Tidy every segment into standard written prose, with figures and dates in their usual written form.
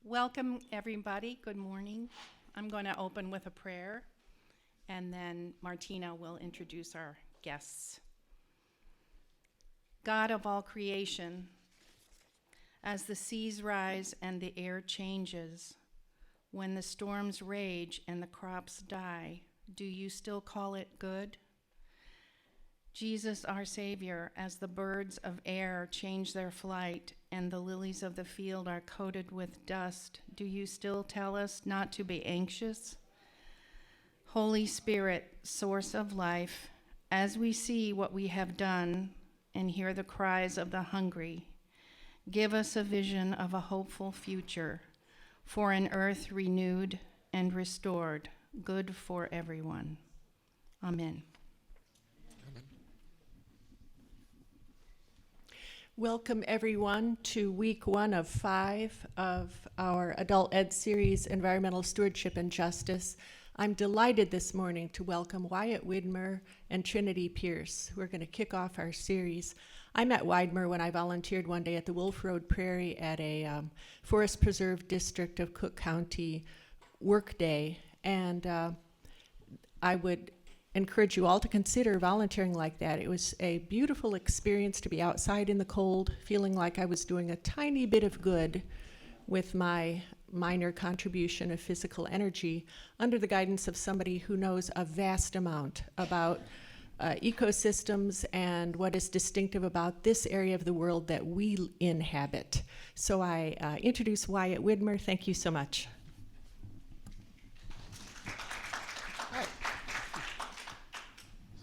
Welcome, everybody. Good morning. I'm going to open with a prayer, and then Martina will introduce our guests. God of all creation, as the seas rise and the air changes, when the storms rage and the crops die, do you still call it good? Jesus, our Savior, as the birds of air change their flight and the lilies of the field are coated with dust, do you still tell us not to be anxious? Holy Spirit, source of life, as we see what we have done and hear the cries of the hungry, give us a vision of a hopeful future for an earth renewed and restored, good for everyone. Amen. Welcome everyone to week 1 of 5 of our Adult Ed series, Environmental Stewardship and Justice. I'm delighted this morning to welcome Wyatt Widmer and Trinity Pierce, who are going to kick off our series. I met Widmer when I volunteered one day at the Wolf Road Prairie at a Forest Preserve District of Cook County work day, and I would encourage you all to consider volunteering like that. It was a beautiful experience to be outside in the cold, feeling like I was doing a tiny bit of good with my minor contribution of physical energy under the guidance of somebody who knows a vast amount about ecosystems and what is distinctive about this area of the world that we inhabit. So I introduce Wyatt Widmer. Thank you so much.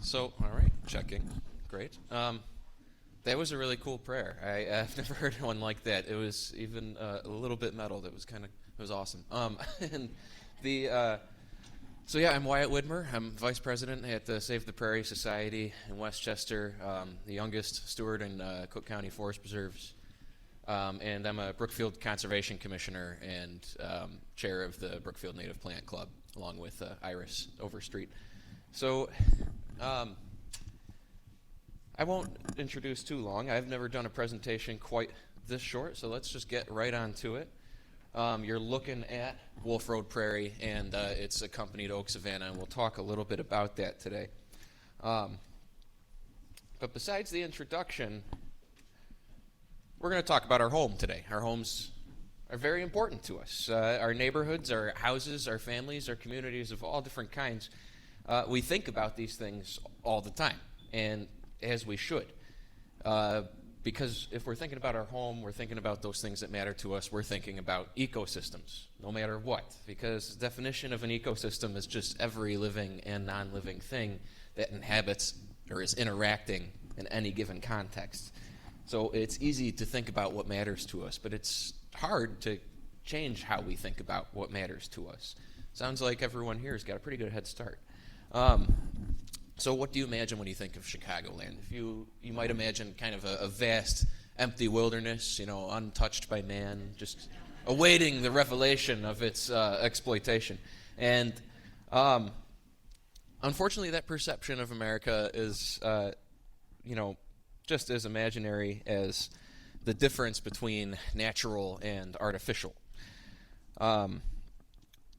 So, all right, checking. Great. That was a really cool prayer. I've never heard one like that. It was even a little bit metal. It was awesome. And so yeah, I'm Wyatt Widmer. I'm vice president at the Save the Prairie Society in Westchester, the youngest steward in Cook County Forest Preserves. And I'm a Brookfield Conservation Commissioner and chair of the Brookfield Native Plant Club, along with Iris Overstreet. So I won't introduce too long. I've never done a presentation quite this short, so let's just get right on to it. You're looking at Wolf Road Prairie, and it's accompanied oak savanna, and we'll talk a little bit about that today. But besides the introduction, we're going to talk about our home today. Our homes are very important to us. Our neighborhoods, our houses, our families, our communities of all different kinds. We think about these things all the time, and as we should. Because if we're thinking about our home, we're thinking about those things that matter to us. We're thinking about ecosystems, no matter what. Because the definition of an ecosystem is just every living and non-living thing that inhabits or is interacting in any given context. So it's easy to think about what matters to us, but it's hard to change how we think about what matters to us. Sounds like everyone here has got a pretty good head start. So what do you imagine when you think of Chicagoland? If you might imagine kind of a vast, empty wilderness, untouched by man, just awaiting the revelation of its exploitation. And unfortunately, that perception of America is, just as imaginary as the difference between natural and artificial.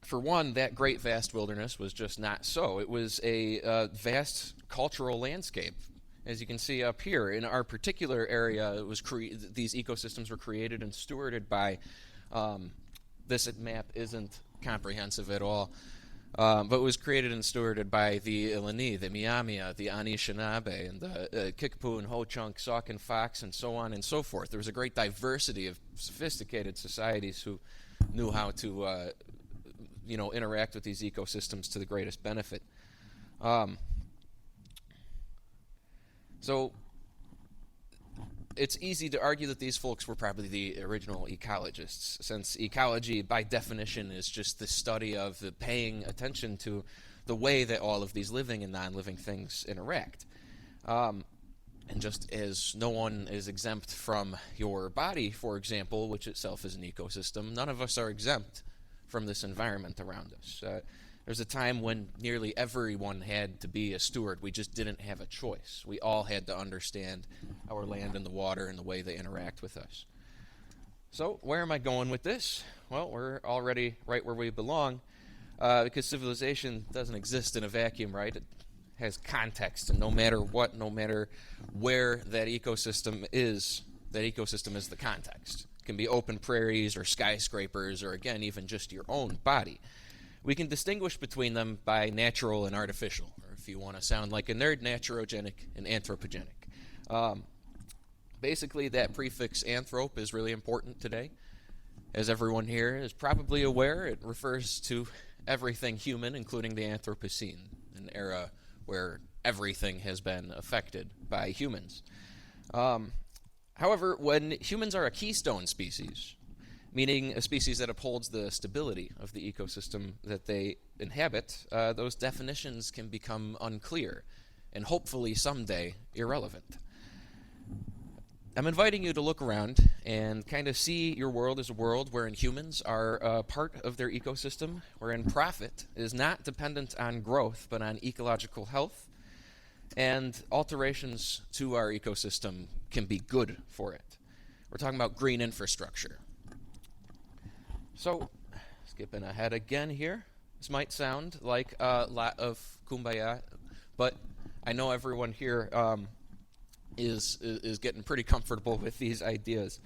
For one, that great vast wilderness was just not so. It was a vast cultural landscape. As you can see up here, in our particular area, it was these ecosystems were created and stewarded by, this map isn't comprehensive at all, but it was created and stewarded by the Illini, the Miamia, the Anishinaabe, and the Kickapoo and Ho-Chunk, Sauk and Fox, and so on and so forth. There was a great diversity of sophisticated societies who knew how to interact with these ecosystems to the greatest benefit. So it's easy to argue that these folks were probably the original ecologists, since ecology by definition is just the study of the paying attention to the way that all of these living and non-living things interact. And just as no one is exempt from your body, for example, which itself is an ecosystem, none of us are exempt from this environment around us. There's a time when nearly everyone had to be a steward. We just didn't have a choice. We all had to understand our land and the water and the way they interact with us. So where am I going with this? Well, we're already right where we belong, because civilization doesn't exist in a vacuum, right? It has context, and no matter what, no matter where that ecosystem is the context. It can be open prairies or skyscrapers or, again, even just your own body. We can distinguish between them by natural and artificial, or if you want to sound like a nerd, naturogenic and anthropogenic. Basically, that prefix anthrop is really important today. As everyone here is probably aware, it refers to everything human, including the Anthropocene, an era where everything has been affected by humans. However, when humans are a keystone species, meaning a species that upholds the stability of the ecosystem that they inhabit, those definitions can become unclear and hopefully someday irrelevant. I'm inviting you to look around and kind of see your world as a world wherein humans are a part of their ecosystem, wherein profit is not dependent on growth but on ecological health, and alterations to our ecosystem can be good for it. We're talking about green infrastructure. So, skipping ahead again here, this might sound like a lot of kumbaya, but I know everyone here is getting pretty comfortable with these ideas.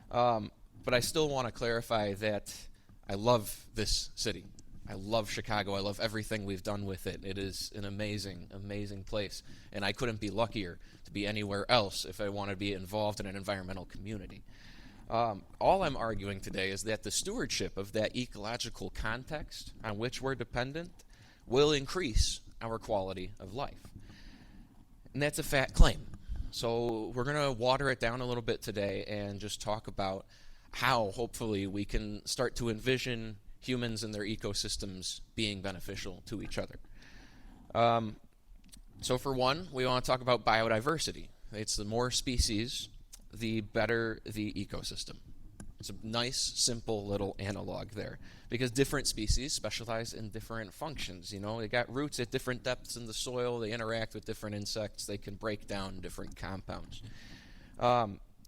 But I still want to clarify that I love this city. I love Chicago. I love everything we've done with it. It is an amazing, amazing place. And I couldn't be luckier to be anywhere else if I want to be involved in an environmental community. All I'm arguing today is that the stewardship of that ecological context on which we're dependent will increase our quality of life. And that's a fat claim. So we're going to water it down a little bit today and just talk about how, hopefully, we can start to envision humans and their ecosystems being beneficial to each other. So for one, we want to talk about biodiversity. It's the more species, the better the ecosystem. It's a nice, simple little analog there, because different species specialize in different functions. You know, they got roots at different depths in the soil, they interact with different insects, they can break down different compounds.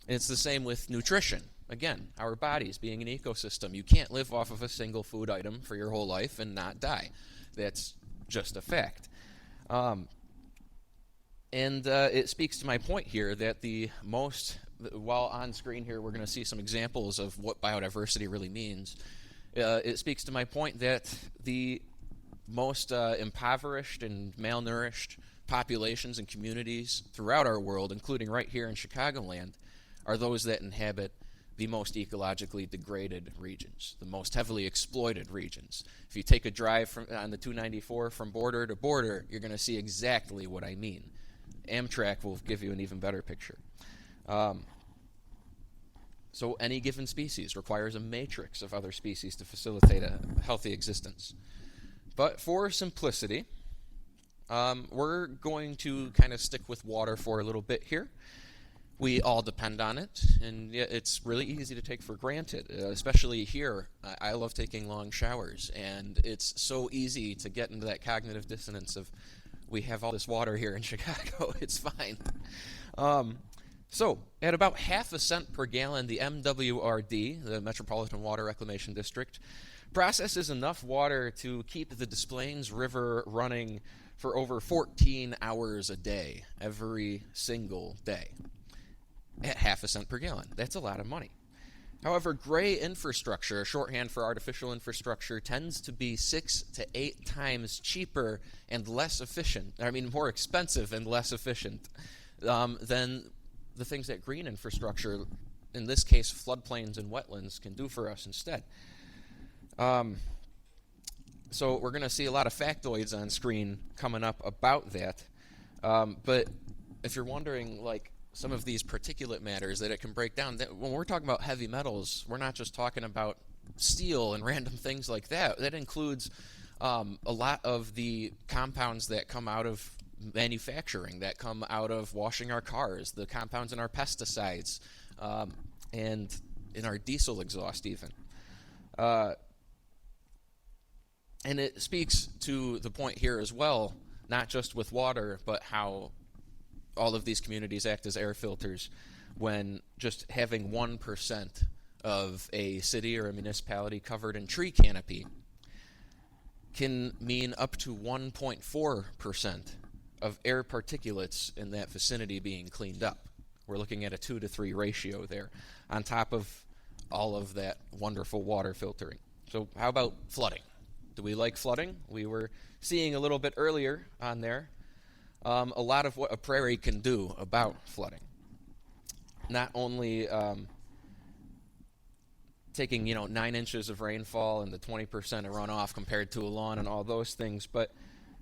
It's the same with nutrition. Again, our bodies being an ecosystem, you can't live off of a single food item for your whole life and not die. That's just a fact. And it speaks to my point here that while on screen here we're going to see some examples of what biodiversity really means, it speaks to my point that the most impoverished and malnourished populations and communities throughout our world, including right here in Chicagoland, are those that inhabit the most ecologically degraded regions, the most heavily exploited regions. If you take a drive on the 294 from border to border, you're going to see exactly what I mean. Amtrak will give you an even better picture. So any given species requires a matrix of other species to facilitate a healthy existence. But for simplicity, we're going to kind of stick with water for a little bit here. We all depend on it, and it's really easy to take for granted, especially here. I love taking long showers, and it's so easy to get into that cognitive dissonance of, we have all this water here in Chicago, it's fine. So, at about half a cent per gallon, the MWRD, the Metropolitan Water Reclamation District, processes enough water to keep the Des Plaines River running for over 14 hours a day, every single day. At half a cent per gallon. That's a lot of money. However, gray infrastructure, shorthand for artificial infrastructure, tends to be 6 to 8 times cheaper and less efficient, more expensive and less efficient than the things that green infrastructure, in this case floodplains and wetlands, can do for us instead. So we're going to see a lot of factoids on screen coming up about that. But if you're wondering, some of these particulate matters that it can break down, when we're talking about heavy metals, we're not just talking about steel and random things like that. That includes a lot of the compounds that come out of manufacturing, that come out of washing our cars, the compounds in our pesticides, and in our diesel exhaust even. And it speaks to the point here as well, not just with water, but how all of these communities act as air filters when just having 1% of a city or a municipality covered in tree canopy can mean up to 1.4% of air particulates in that vicinity being cleaned up. We're looking at a 2 to 3 ratio there, on top of all of that wonderful water filtering. So how about flooding? Do we like flooding? We were seeing a little bit earlier on there a lot of what a prairie can do about flooding. Not only taking 9 inches of rainfall and the 20% of runoff compared to a lawn and all those things, but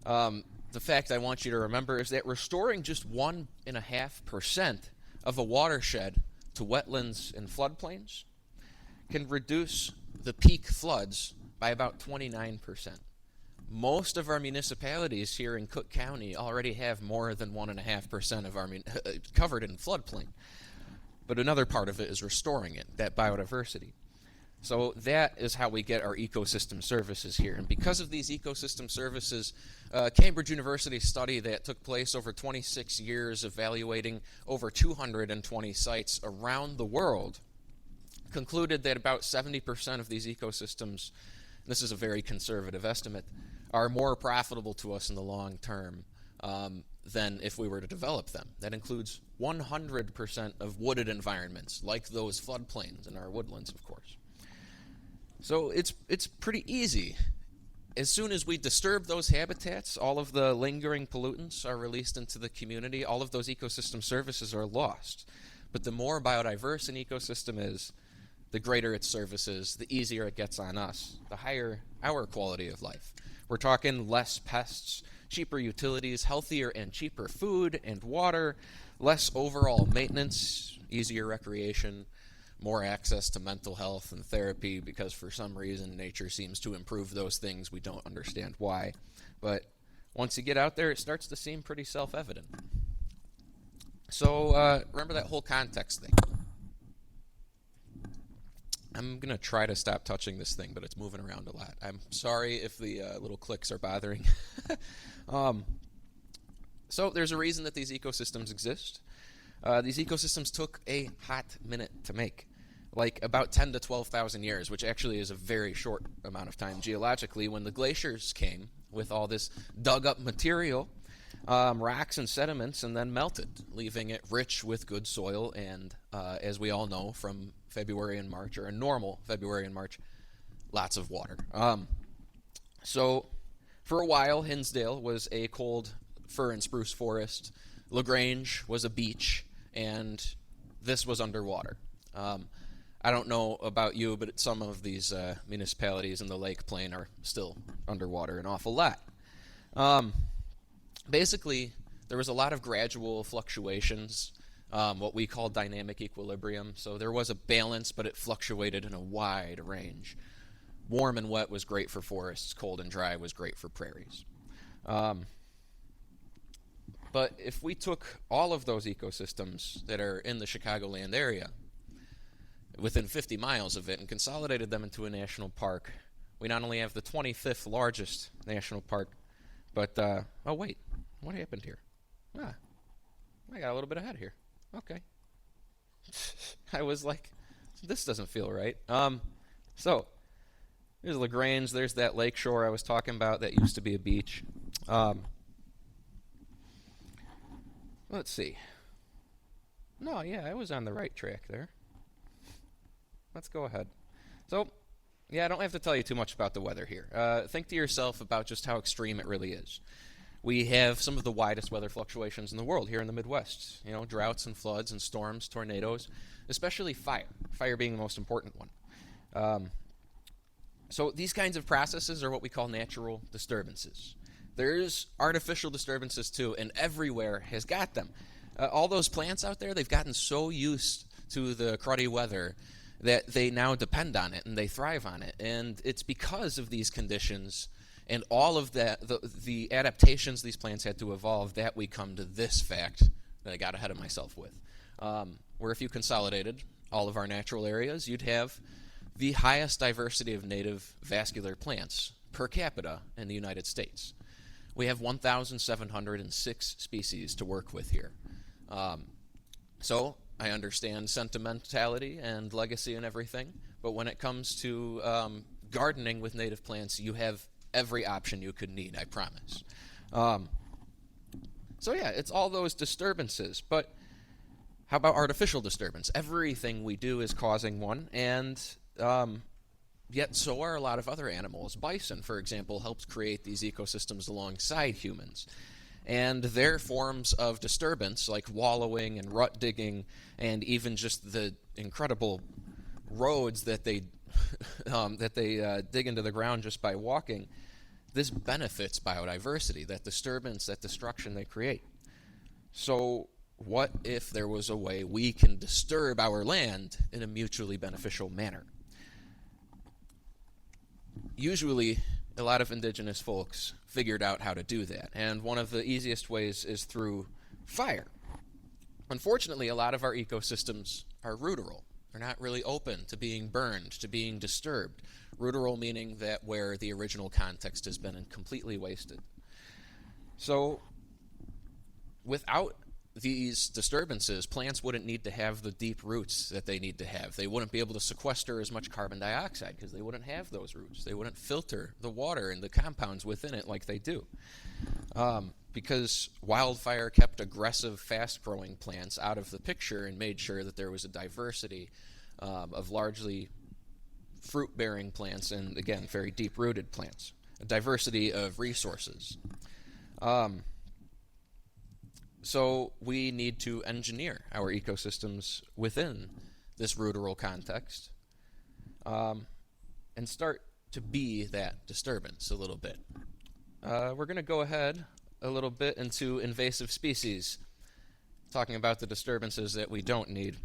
the fact I want you to remember is that restoring just 1.5% of a watershed to wetlands and floodplains can reduce the peak floods by about 29%. Most of our municipalities here in Cook County already have more than 1.5% of our covered in floodplain. But another part of it is restoring it, that biodiversity. So that is how we get our ecosystem services here. And because of these ecosystem services, Cambridge University study that took place over 26 years evaluating over 220 sites around the world concluded that about 70% of these ecosystems, and this is a very conservative estimate, are more profitable to us in the long term than if we were to develop them. That includes 100% of wooded environments, like those floodplains in our woodlands, of course. So it's pretty easy. As soon as we disturb those habitats, all of the lingering pollutants are released into the community, all of those ecosystem services are lost. But the more biodiverse an ecosystem is, the greater its services, the easier it gets on us, the higher our quality of life. We're talking less pests, cheaper utilities, healthier and cheaper food and water, less overall maintenance, easier recreation, more access to mental health and therapy, because for some reason nature seems to improve those things. We don't understand why. But once you get out there, it starts to seem pretty self-evident. So remember that whole context thing. I'm going to try to stop touching this thing, but it's moving around a lot. I'm sorry if the little clicks are bothering. So there's a reason that these ecosystems exist. These ecosystems took a hot minute to make, like about 10 to 12,000 years, which actually is a very short amount of time geologically. When the glaciers came with all this dug up material, rocks and sediments, and then melted, leaving it rich with good soil and, as we all know from February and March, or a normal February and March, lots of water. So for a while, Hinsdale was a cold fir and spruce forest. LaGrange was a beach, and this was underwater. I don't know about you, but some of these municipalities in the lake plain are still underwater an awful lot. Basically, there was a lot of gradual fluctuations, what we call dynamic equilibrium. So there was a balance, but it fluctuated in a wide range. Warm and wet was great for forests. Cold and dry was great for prairies. But if we took all of those ecosystems that are in the Chicagoland area, within 50 miles of it, and consolidated them into a national park, we not only have the 25th largest national park, but, oh wait, what happened here? I got a little bit ahead here. Okay. I was like, this doesn't feel right. So, there's LaGrange, there's that lake shore I was talking about that used to be a beach. Let's see. No, yeah, I was on the right track there. Let's go ahead. So, yeah, I don't have to tell you too much about the weather here. Think to yourself about just how extreme it really is. We have some of the widest weather fluctuations in the world here in the Midwest. You know, droughts and floods and storms, tornadoes, especially fire. Fire being the most important one. So these kinds of processes are what we call natural disturbances. There's artificial disturbances too, and everywhere has got them. All those plants out there, they've gotten so used to the cruddy weather that they now depend on it and they thrive on it. And it's because of these conditions and all of that, the adaptations these plants had to evolve, that we come to this fact that I got ahead of myself with. Where if you consolidated all of our natural areas, you'd have the highest diversity of native vascular plants per capita in the United States. We have 1,706 species to work with here. So I understand sentimentality and legacy and everything, but when it comes to gardening with native plants, you have every option you could need, I promise. So yeah, it's all those disturbances, but how about artificial disturbance? Everything we do is causing one, and yet so are a lot of other animals. Bison, for example, helps create these ecosystems alongside humans. And their forms of disturbance, like wallowing and rut digging, and even just the incredible roads that they dig into the ground just by walking, this benefits biodiversity, that disturbance, that destruction they create. So what if there was a way we can disturb our land in a mutually beneficial manner? Usually, a lot of indigenous folks figured out how to do that, and one of the easiest ways is through fire. Unfortunately, a lot of our ecosystems are ruderal. They're not really open to being burned, to being disturbed. Ruderal meaning that where the original context has been completely wasted. So, without these disturbances, plants wouldn't need to have the deep roots that they need to have. They wouldn't be able to sequester as much carbon dioxide because they wouldn't have those roots. They wouldn't filter the water and the compounds within it like they do. Because wildfire kept aggressive, fast-growing plants out of the picture and made sure that there was a diversity of largely fruit-bearing plants and, again, very deep-rooted plants. A diversity of resources. So we need to engineer our ecosystems within this ruderal context and start to be that disturbance a little bit. We're going to go ahead a little bit into invasive species, talking about the disturbances that we don't need.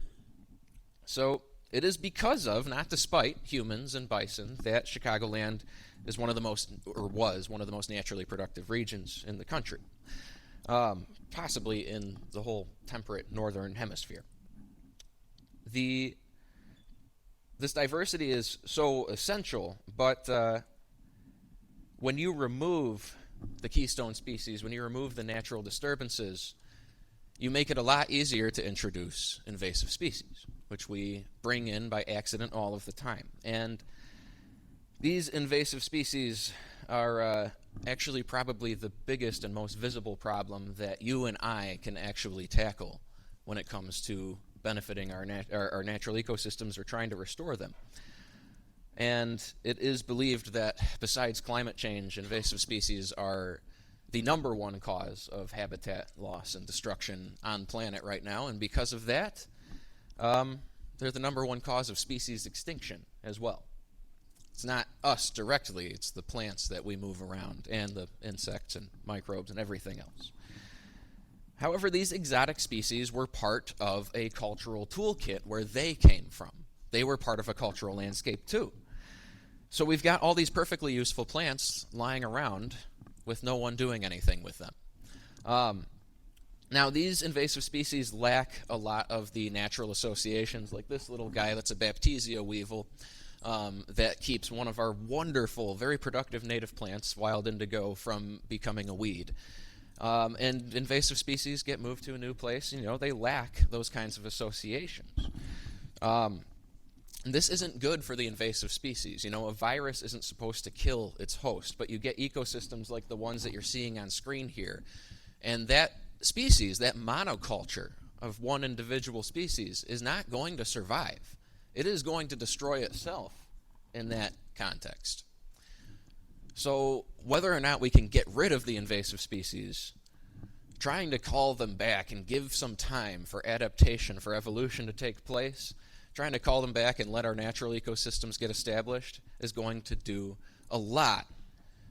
So it is because of, not despite, humans and bison that Chicagoland is one of the most, or was one of the most naturally productive regions in the country. Possibly in the whole temperate northern hemisphere. This diversity is so essential, but when you remove the keystone species, when you remove the natural disturbances, you make it a lot easier to introduce invasive species, which we bring in by accident all of the time. And these invasive species are actually probably the biggest and most visible problem that you and I can actually tackle when it comes to benefiting our natural ecosystems or trying to restore them. And it is believed that besides climate change, invasive species are the number one cause of habitat loss and destruction on planet right now, and because of that, they're the number one cause of species extinction as well. It's not us directly, it's the plants that we move around and the insects and microbes and everything else. However, these exotic species were part of a cultural toolkit where they came from. They were part of a cultural landscape too. So we've got all these perfectly useful plants lying around with no one doing anything with them. Now, these invasive species lack a lot of the natural associations, like this little guy that's a Baptisia weevil, that keeps one of our wonderful, very productive native plants, wild indigo, from becoming a weed. And invasive species get moved to a new place, they lack those kinds of associations. This isn't good for the invasive species. A virus isn't supposed to kill its host, but you get ecosystems like the ones that you're seeing on screen here. And that species, that monoculture of one individual species, is not going to survive. It is going to destroy itself in that context. So whether or not we can get rid of the invasive species, trying to call them back and give some time for adaptation, for evolution to take place, trying to call them back and let our natural ecosystems get established is going to do a lot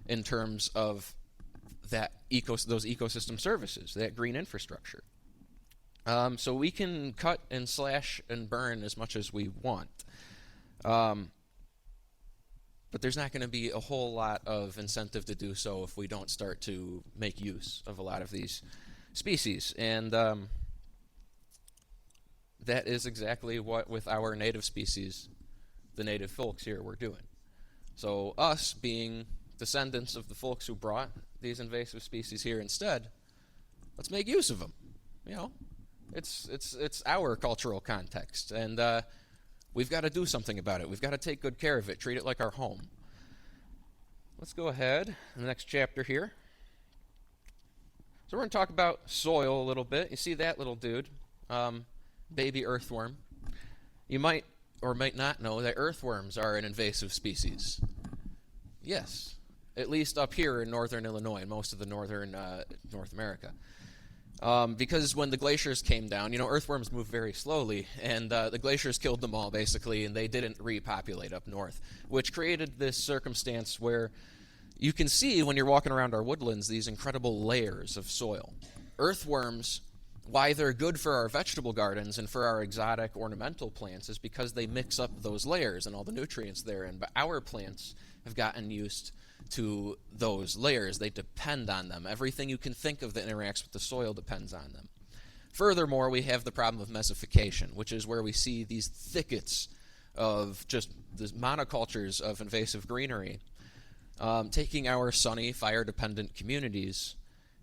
in terms of those ecosystem services, that green infrastructure. So we can cut and slash and burn as much as we want. But there's not going to be a whole lot of incentive to do so if we don't start to make use of a lot of these species. And that is exactly what, with our native species, the native folks here, we're doing. So us, being descendants of the folks who brought these invasive species here instead, let's make use of them. It's our cultural context, and we've got to do something about it. We've got to take good care of it, treat it like our home. Let's go ahead in the next chapter here. So we're going to talk about soil a little bit. You see that little dude, baby earthworm. You might or might not know that earthworms are an invasive species. Yes, at least up here in northern Illinois and most of the northern North America. Because when the glaciers came down, earthworms move very slowly, and the glaciers killed them all, basically, and they didn't repopulate up north, which created this circumstance where you can see when you're walking around our woodlands these incredible layers of soil. Earthworms, why they're good for our vegetable gardens and for our exotic ornamental plants is because they mix up those layers and all the nutrients therein, but our plants have gotten used to those layers. They depend on them. Everything you can think of that interacts with the soil depends on them. Furthermore, we have the problem of mesification, which is where we see these thickets of just the monocultures of invasive greenery taking our sunny, fire-dependent communities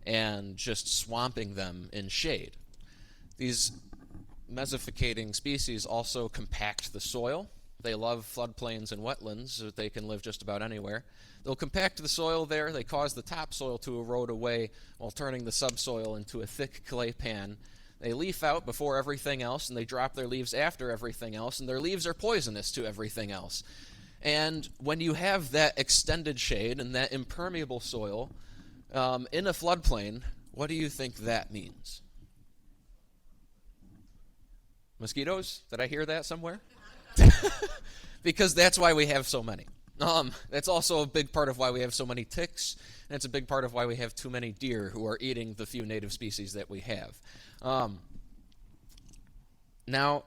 and just swamping them in shade. These mesificating species also compact the soil. They love floodplains and wetlands, so they can live just about anywhere. They'll compact the soil there. They cause the topsoil to erode away while turning the subsoil into a thick clay pan. They leaf out before everything else, and they drop their leaves after everything else, and their leaves are poisonous to everything else. And when you have that extended shade and that impermeable soil in a floodplain, what do you think that means? Mosquitoes? Did I hear that somewhere? Because that's why we have so many. That's also a big part of why we have so many ticks, and it's a big part of why we have too many deer who are eating the few native species that we have. Now,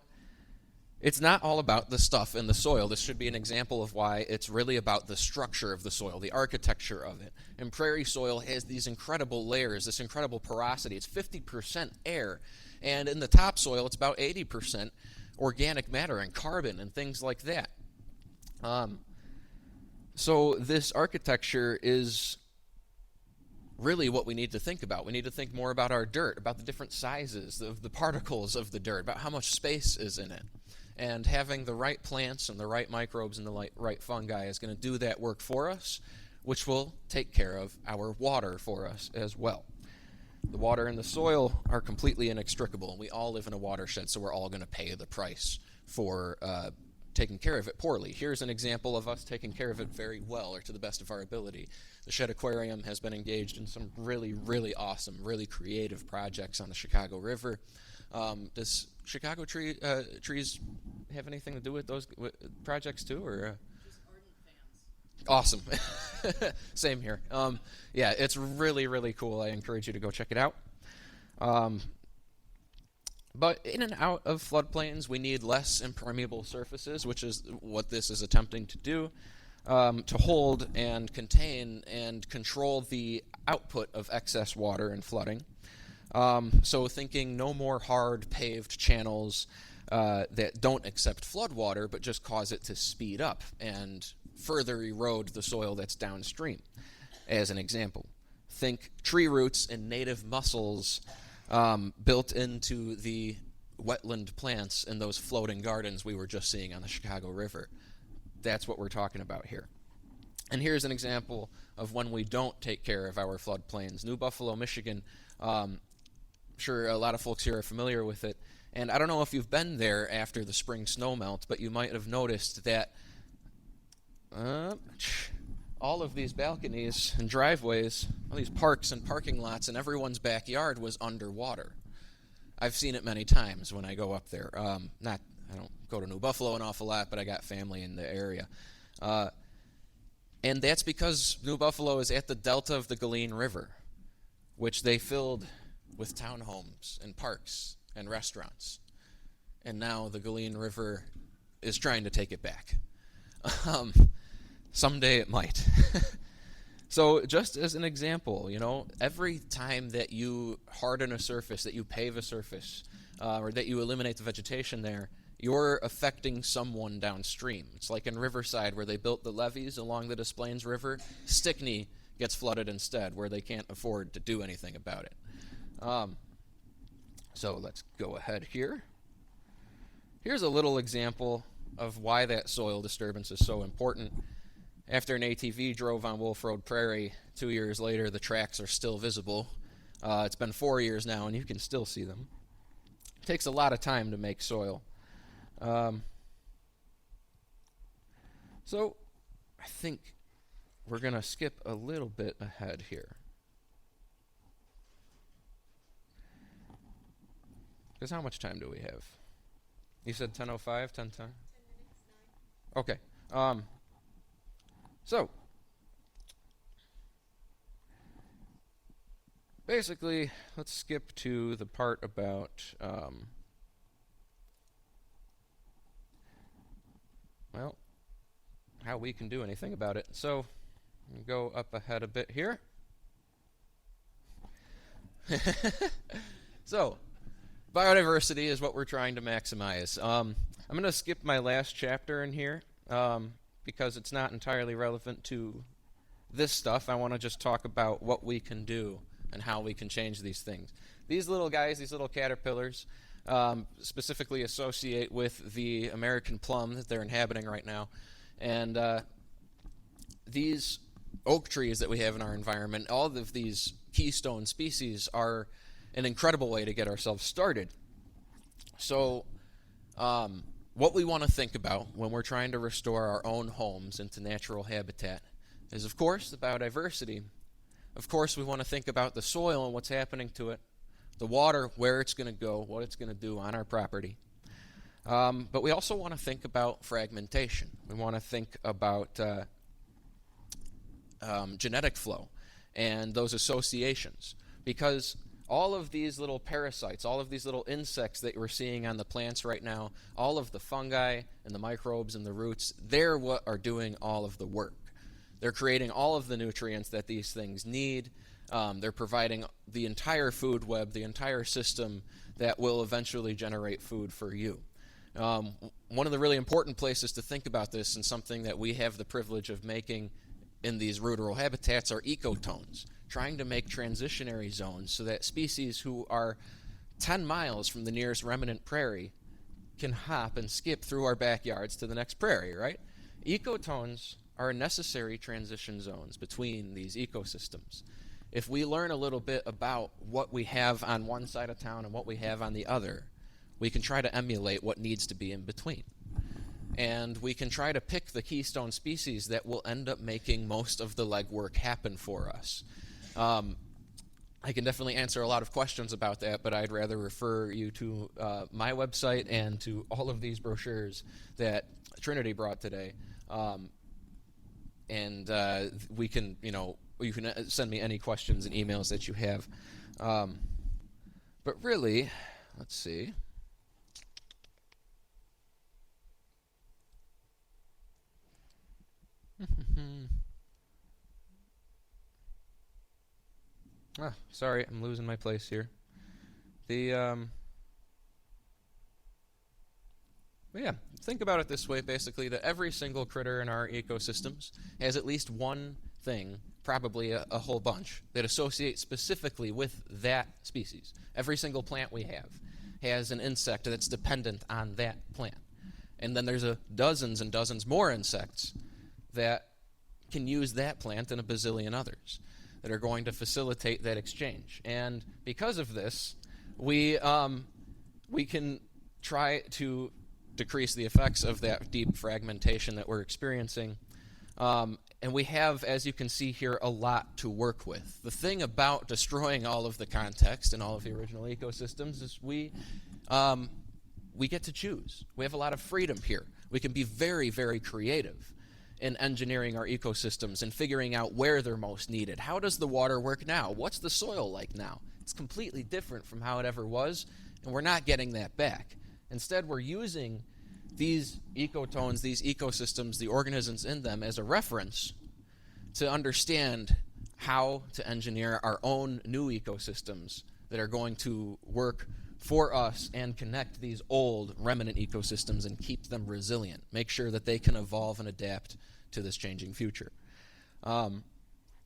it's not all about the stuff in the soil. This should be an example of why it's really about the structure of the soil, the architecture of it. And prairie soil has these incredible layers, this incredible porosity. It's 50% air, and in the topsoil, it's about 80% organic matter and carbon and things like that. So this architecture is really what we need to think about. We need to think more about our dirt, about the different sizes of the particles of the dirt, about how much space is in it. And having the right plants and the right microbes and the right fungi is going to do that work for us, which will take care of our water for us as well. The water and the soil are completely inextricable, and we all live in a watershed, so we're all going to pay the price for taking care of it poorly. Here's an example of us taking care of it very well, or to the best of our ability. The Shed Aquarium has been engaged in some really, really awesome, really creative projects on the Chicago River. Does Chicago trees have anything to do with those projects too, or? Just ardent fans. Awesome. Same here. Yeah, it's really, really cool. I encourage you to go check it out. But in and out of floodplains, we need less impermeable surfaces, which is what this is attempting to do, to hold and contain and control the output of excess water and flooding. So thinking no more hard paved channels that don't accept floodwater, but just cause it to speed up and further erode the soil that's downstream, as an example. Think tree roots and native mussels built into the wetland plants in those floating gardens we were just seeing on the Chicago River. That's what we're talking about here. And here's an example of when we don't take care of our floodplains. New Buffalo, Michigan, I'm sure a lot of folks here are familiar with it. And I don't know if you've been there after the spring snow melt, but you might have noticed that all of these balconies and driveways, all these parks and parking lots in everyone's backyard was underwater. I've seen it many times when I go up there. I don't go to New Buffalo an awful lot, but I got family in the area. And that's because New Buffalo is at the delta of the Galeen River, which they filled with townhomes and parks and restaurants. And now the Galeen River is trying to take it back. Someday it might. So just as an example, every time that you harden a surface, that you pave a surface, or that you eliminate the vegetation there, you're affecting someone downstream. It's like in Riverside where they built the levees along the Des Plaines River. Stickney gets flooded instead, where they can't afford to do anything about it. So let's go ahead here. Here's a little example of why that soil disturbance is so important. After an ATV drove on Wolf Road Prairie 2 years later, the tracks are still visible. It's been 4 years now, and you can still see them. It takes a lot of time to make soil. So I think we're going to skip a little bit ahead here. Because how much time do we have? You said 10:05, 10:10? 10 minutes, 9. Okay. So, basically, let's skip to the part about, well, how we can do anything about it. So, go up ahead a bit here. So, biodiversity is what we're trying to maximize. I'm going to skip my last chapter in here because it's not entirely relevant to this stuff. I want to just talk about what we can do and how we can change these things. These little guys, these little caterpillars, specifically associate with the American plum that they're inhabiting right now. And these oak trees that we have in our environment, all of these keystone species are an incredible way to get ourselves started. So what we want to think about when we're trying to restore our own homes into natural habitat is, of course, the biodiversity. Of course, we want to think about the soil and what's happening to it, the water, where it's going to go, what it's going to do on our property. But we also want to think about fragmentation. We want to think about genetic flow and those associations, because all of these little parasites, all of these little insects that we're seeing on the plants right now, all of the fungi and the microbes and the roots, they're what are doing all of the work. They're creating all of the nutrients that these things need. They're providing the entire food web, the entire system that will eventually generate food for you. One of the really important places to think about this, and something that we have the privilege of making in these ruderal habitats, are ecotones, trying to make transitionary zones so that species who are 10 miles from the nearest remnant prairie can hop and skip through our backyards to the next prairie, right? Ecotones are necessary transition zones between these ecosystems. If we learn a little bit about what we have on one side of town and what we have on the other, we can try to emulate what needs to be in between. And we can try to pick the keystone species that will end up making most of the legwork happen for us. I can definitely answer a lot of questions about that, but I'd rather refer you to my website and to all of these brochures that Trinity brought today. We can, you can send me any questions and emails that you have. But really, let's see. Sorry, I'm losing my place here. Yeah, think about it this way, basically, that every single critter in our ecosystems has at least one thing, probably a whole bunch, that associates specifically with that species. Every single plant we have has an insect that's dependent on that plant. And then there's dozens and dozens more insects that can use that plant and a bazillion others that are going to facilitate that exchange. And because of this, we can try to decrease the effects of that deep fragmentation that we're experiencing. And we have, as you can see here, a lot to work with. The thing about destroying all of the context and all of the original ecosystems is we get to choose. We have a lot of freedom here. We can be very, very creative in engineering our ecosystems and figuring out where they're most needed. How does the water work now? What's the soil like now? It's completely different from how it ever was, and we're not getting that back. Instead, we're using these ecotones, these ecosystems, the organisms in them as a reference to understand how to engineer our own new ecosystems that are going to work for us and connect these old remnant ecosystems and keep them resilient, make sure that they can evolve and adapt to this changing future.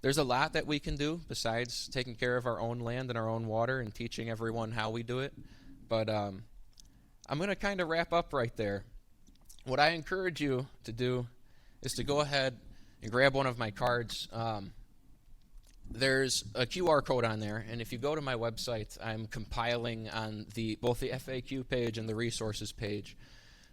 There's a lot that we can do besides taking care of our own land and our own water and teaching everyone how we do it. But I'm going to kind of wrap up right there. What I encourage you to do is to go ahead and grab one of my cards. There's a QR code on there, and if you go to my website, I'm compiling on both the FAQ page and the resources page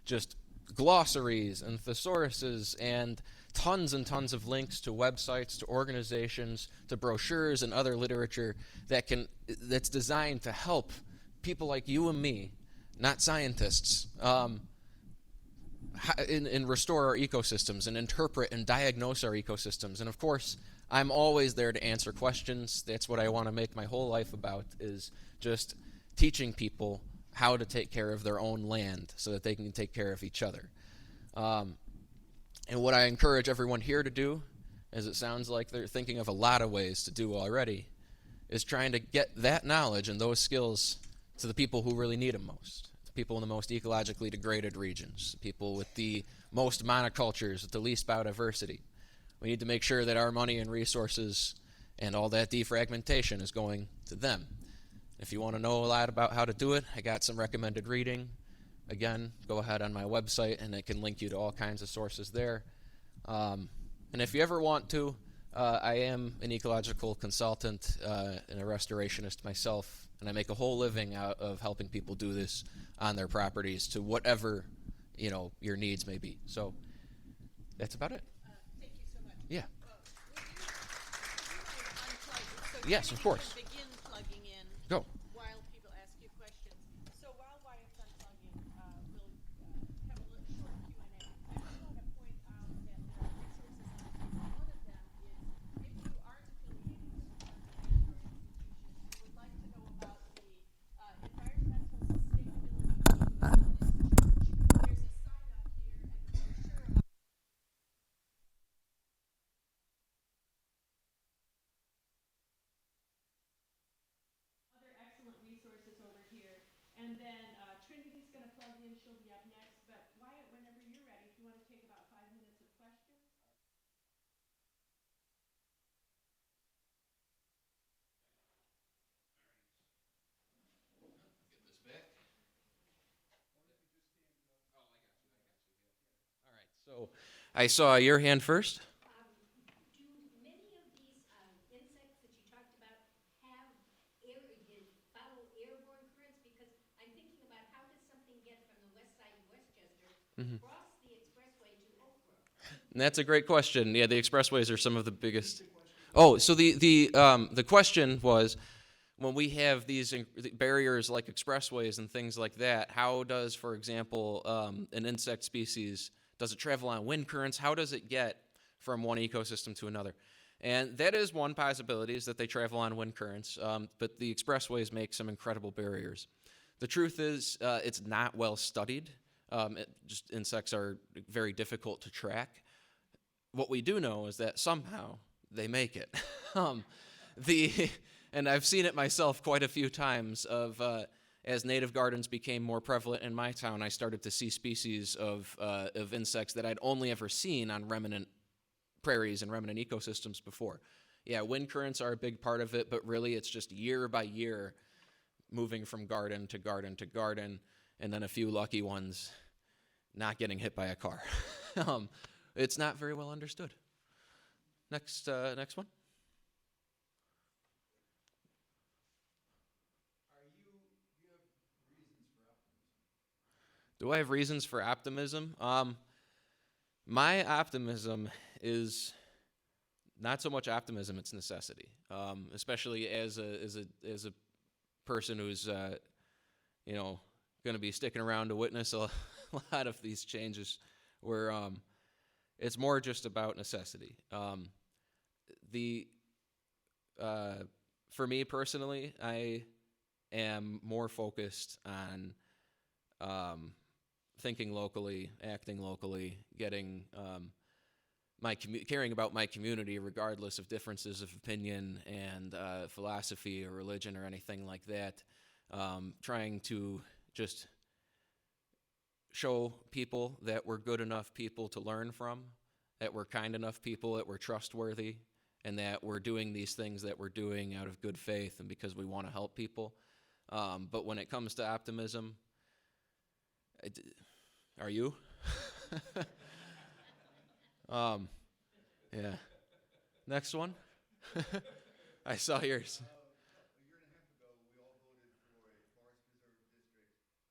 just glossaries and thesauruses and tons of links to websites, to organizations, to brochures and other literature that's designed to help people like you and me, not scientists, and restore our ecosystems and interpret and diagnose our ecosystems. And of course, I'm always there to answer questions. That's what I want to make my whole life about, is just teaching people how to take care of their own land so that they can take care of each other. And what I encourage everyone here to do, as it sounds like they're thinking of a lot of ways to do already, is trying to get that knowledge and those skills to the people who really need them most. The people in the most ecologically degraded regions, the people with the most monocultures, with the least biodiversity. We need to make sure that our money and resources and all that defragmentation is going to them. If you want to know a lot about how to do it, I got some recommended reading. Again, go ahead on my website and it can link you to all kinds of sources there. And if you ever want to, I am an ecological consultant and a restorationist myself, and I make a whole living out of helping people do this on their properties to whatever, your needs may be. So that's about it. Thank you so much. Yeah. Unplug. So Yes, of course. Begin plugging in Go. while people ask you questions. So while Wyatt's unplugging, we'll have a short Q&A. I do want to point out that there are resources on the table. One of them is, if you aren't affiliated with a organization or institution, you would like to know about the environmental sustainability Institute. There's a sign up here and a brochure about other excellent resources over here. And then Trinity's going to plug in. She'll be up next. But Wyatt, whenever you're ready, if you want to take about 5 minutes of questions. Get this back. All right, so I saw your hand first. Do many of these insects that you talked about have follow airborne currents? Because I'm thinking about how does something get from the west side of Westchester across the expressway to Oak Grove? And that's a great question. Yeah, the expressways are some of the biggest. Oh, so the question was, when we have these barriers like expressways and things like that, how does, for example, an insect species, does it travel on wind currents? How does it get from one ecosystem to another? And that is one possibility, is that they travel on wind currents, but the expressways make some incredible barriers. The truth is, it's not well studied. Insects are very difficult to track. What we do know is that somehow they make it. And I've seen it myself quite a few times as native gardens became more prevalent in my town, I started to see species of insects that I'd only ever seen on remnant prairies and remnant ecosystems before. Yeah, wind currents are a big part of it, but really it's just year by year moving from garden to garden to garden, and then a few lucky ones not getting hit by a car. It's not very well understood. Next one. Do I have reasons for optimism? My optimism is not so much optimism; it's necessity. Especially as a person who's going to be sticking around to witness a lot of these changes, where it's more just about necessity. For me personally, I am more focused on thinking locally, acting locally, getting caring about my community regardless of differences of opinion and philosophy or religion or anything like that. Trying to just show people that we're good enough people to learn from, that we're kind enough people, that we're trustworthy, and that we're doing these things that we're doing out of good faith and because we want to help people. But when it comes to optimism, are you? Yeah. Next one. I saw yours. A year and a half ago, we all voted for a forest preserve district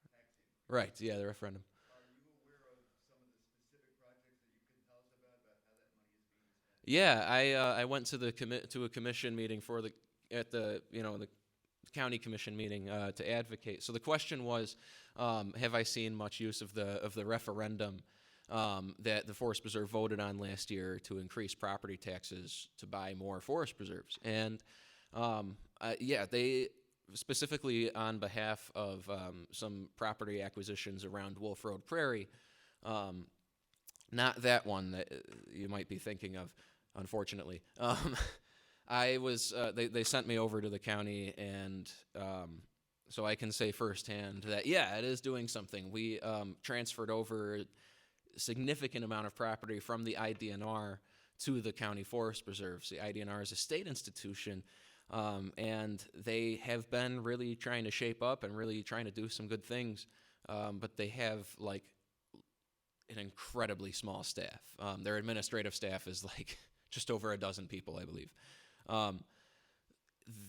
tax increase. Right, yeah, the referendum. Are you aware of some of the specific projects that you can tell us about how that money is being spent? Yeah, I went to a commission meeting at the county commission meeting to advocate. So the question was, have I seen much use of the referendum that the Forest Preserve voted on last year to increase property taxes to buy more forest preserves? And yeah, they specifically on behalf of some property acquisitions around Wolf Road Prairie, not that one that you might be thinking of, unfortunately. They sent me over to the county, and so I can say firsthand that, yeah, it is doing something. We transferred over a significant amount of property from the IDNR to the county forest preserves. The IDNR is a state institution, and they have been really trying to shape up and really trying to do some good things, but they have, like, an incredibly small staff. Their administrative staff is, like, just over a dozen people, I believe.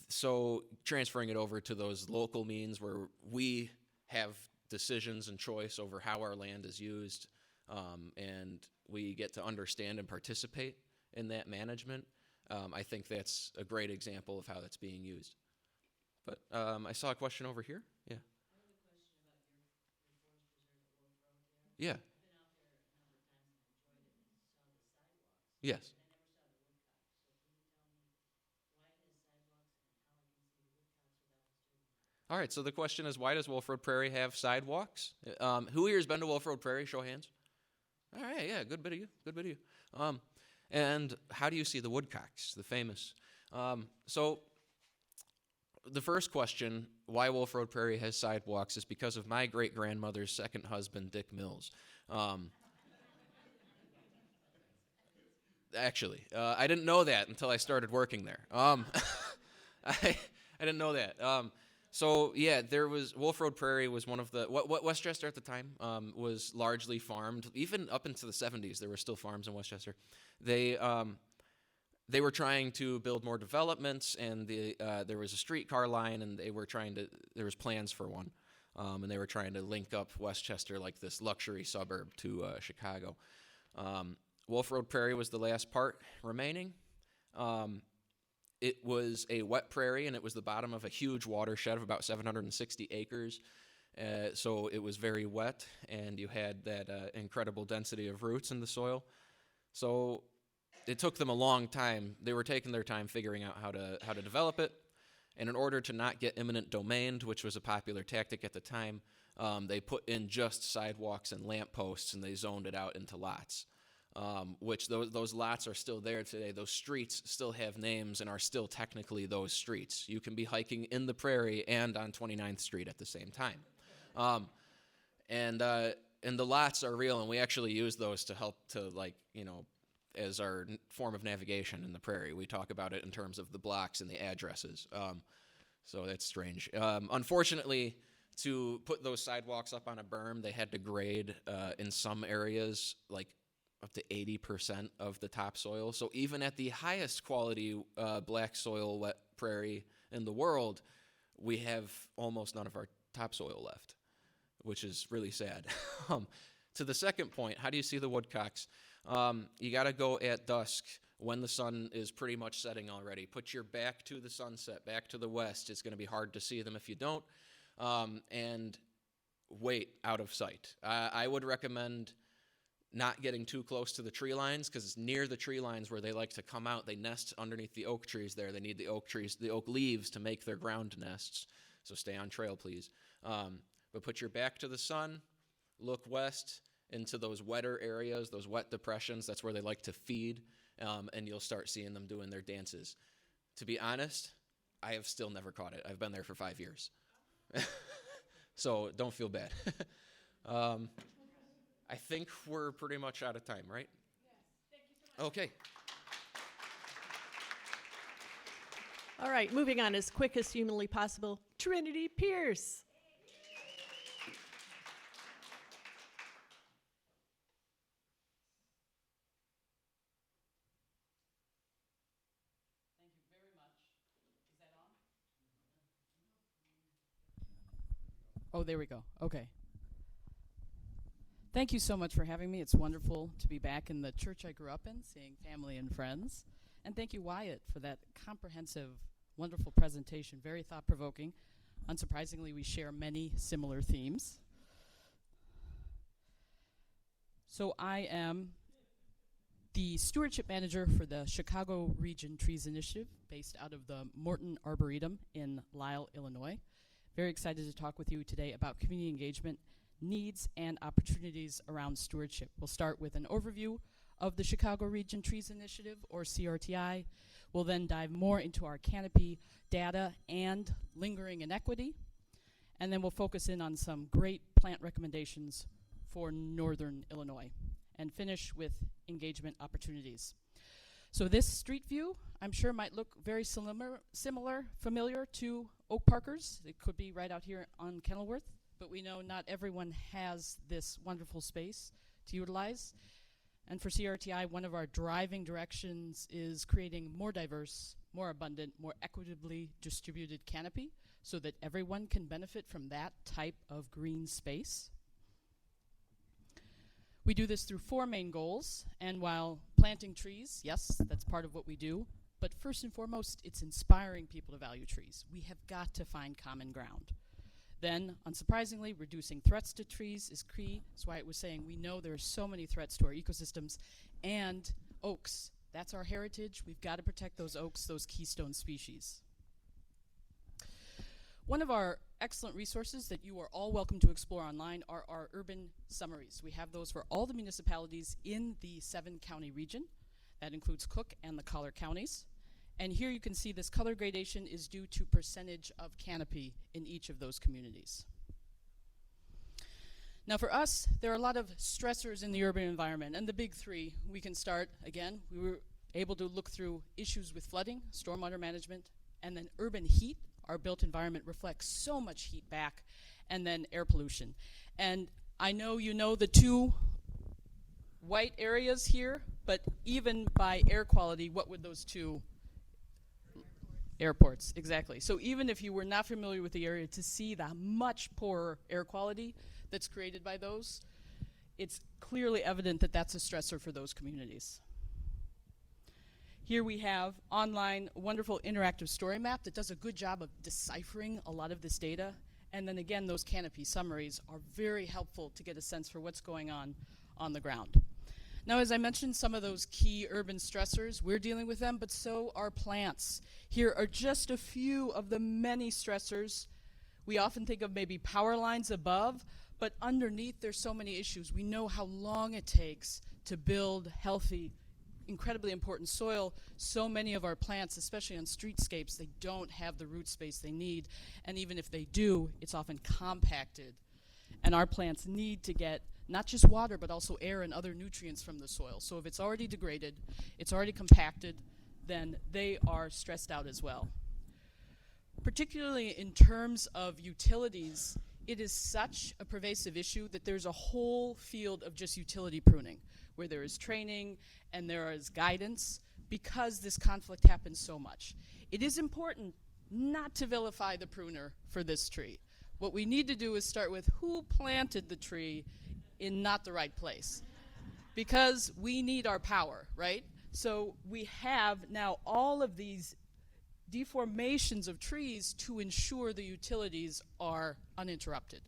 So transferring it over to those local means where we have decisions and choice over how our land is used, and we get to understand and participate in that management, I think that's a great example of how that's being used. But I saw a question over here. Yeah. I have a question about your forest preserve at Wolf Road there. Yeah. I've been out there a number of times and enjoyed it and saw the sidewalks. Yes. And I never saw the woodcock. So can you tell me why it has sidewalks and how I can see the woodcocks without disturbing? All right, so the question is, why does Wolf Road Prairie have sidewalks? Who here has been to Wolf Road Prairie? Show of hands. All right, yeah, good bit of you, good bit of you. And how do you see the woodcocks, the famous? So the first question, why Wolf Road Prairie has sidewalks, is because of my great-grandmother's second husband, Dick Mills. Actually, I didn't know that until I started working there. I didn't know that. So yeah, there was Wolf Road Prairie was one of the what Westchester at the time was largely farmed. Even up into the 70s, there were still farms in Westchester. They were trying to build more developments, and there was a streetcar line, and there was plans for one, and they were trying to link up Westchester like this luxury suburb to Chicago. Wolf Road Prairie was the last part remaining. It was a wet prairie, and it was the bottom of a huge watershed of about 760 acres. So it was very wet, and you had that incredible density of roots in the soil. So it took them a long time. They were taking their time figuring out how to develop it. And in order to not get eminent domained, which was a popular tactic at the time, they put in just sidewalks and lampposts, and they zoned it out into lots. Which those lots are still there today. Those streets still have names and are still technically those streets. You can be hiking in the prairie and on 29th Street at the same time. And the lots are real, and we actually use those to help to, like, as our form of navigation in the prairie. We talk about it in terms of the blocks and the addresses. So that's strange. Unfortunately, to put those sidewalks up on a berm, they had to grade in some areas, like, up to 80% of the topsoil. So even at the highest quality black soil wet prairie in the world, we have almost none of our topsoil left, which is really sad. To the second point, how do you see the woodcocks? You got to go at dusk when the sun is pretty much setting already. Put your back to the sunset, back to the west. It's going to be hard to see them if you don't. And wait out of sight. I would recommend not getting too close to the tree lines, because it's near the tree lines where they like to come out. They nest underneath the oak trees there. They need the oak leaves to make their ground nests. So stay on trail, please. But put your back to the sun, look west into those wetter areas, those wet depressions. That's where they like to feed, and you'll start seeing them doing their dances. To be honest, I have still never caught it. I've been there for 5 years. So don't feel bad. I think we're pretty much out of time, right? Yes, thank you so much. Okay. All right, moving on as quick as humanly possible. Trinity Pierce. Thank you very much. Is that on? Oh, there we go. Okay. Thank you so much for having me. It's wonderful to be back in the church I grew up in, seeing family and friends. And thank you, Wyatt, for that comprehensive, wonderful presentation. Very thought-provoking. Unsurprisingly, we share many similar themes. So I am the stewardship manager for the Chicago Region Trees Initiative, based out of the Morton Arboretum in Lisle, Illinois. Very excited to talk with you today about community engagement, needs, and opportunities around stewardship. We'll start with an overview of the Chicago Region Trees Initiative, or CRTI. We'll then dive more into our canopy data and lingering inequity. And then we'll focus in on some great plant recommendations for Northern Illinois, and finish with engagement opportunities. So this street view, I'm sure, might look very familiar to Oak Parkers. It could be right out here on Kenilworth, but we know not everyone has this wonderful space to utilize. And for CRTI, one of our driving directions is creating more diverse, more abundant, more equitably distributed canopy so that everyone can benefit from that type of green space. We do this through 4 main goals, and while planting trees, yes, that's part of what we do, but first and foremost, it's inspiring people to value trees. We have got to find common ground. Then, unsurprisingly, reducing threats to trees is key. That's why it was saying we know there are so many threats to our ecosystems, and oaks, that's our heritage. We've got to protect those oaks, those keystone species. One of our excellent resources that you are all welcome to explore online are our urban summaries. We have those for all the municipalities in the 7-county region. That includes Cook and the Collier counties. And here you can see this color gradation is due to percentage of canopy in each of those communities. Now for us, there are a lot of stressors in the urban environment, and the big 3, we can start, again, we were able to look through issues with flooding, stormwater management, and then urban heat. Our built environment reflects so much heat back, and then air pollution. And I know you know the 2 white areas here, but even by air quality, what would those 2? Airports, exactly. So even if you were not familiar with the area, to see the much poorer air quality that's created by those, it's clearly evident that that's a stressor for those communities. Here we have online a wonderful interactive story map that does a good job of deciphering a lot of this data. And then again, those canopy summaries are very helpful to get a sense for what's going on the ground. Now, as I mentioned, some of those key urban stressors, we're dealing with them, but so are plants. Here are just a few of the many stressors. We often think of maybe power lines above, but underneath there's so many issues. We know how long it takes to build healthy, incredibly important soil. So many of our plants, especially on streetscapes, they don't have the root space they need. And even if they do, it's often compacted. And our plants need to get not just water, but also air and other nutrients from the soil. So if it's already degraded, it's already compacted, then they are stressed out as well. Particularly in terms of utilities, it is such a pervasive issue that there's a whole field of just utility pruning, where there is training and there is guidance, because this conflict happens so much. It is important not to vilify the pruner for this tree. What we need to do is start with who planted the tree in not the right place, because we need our power, right? So we have now all of these deformations of trees to ensure the utilities are uninterrupted.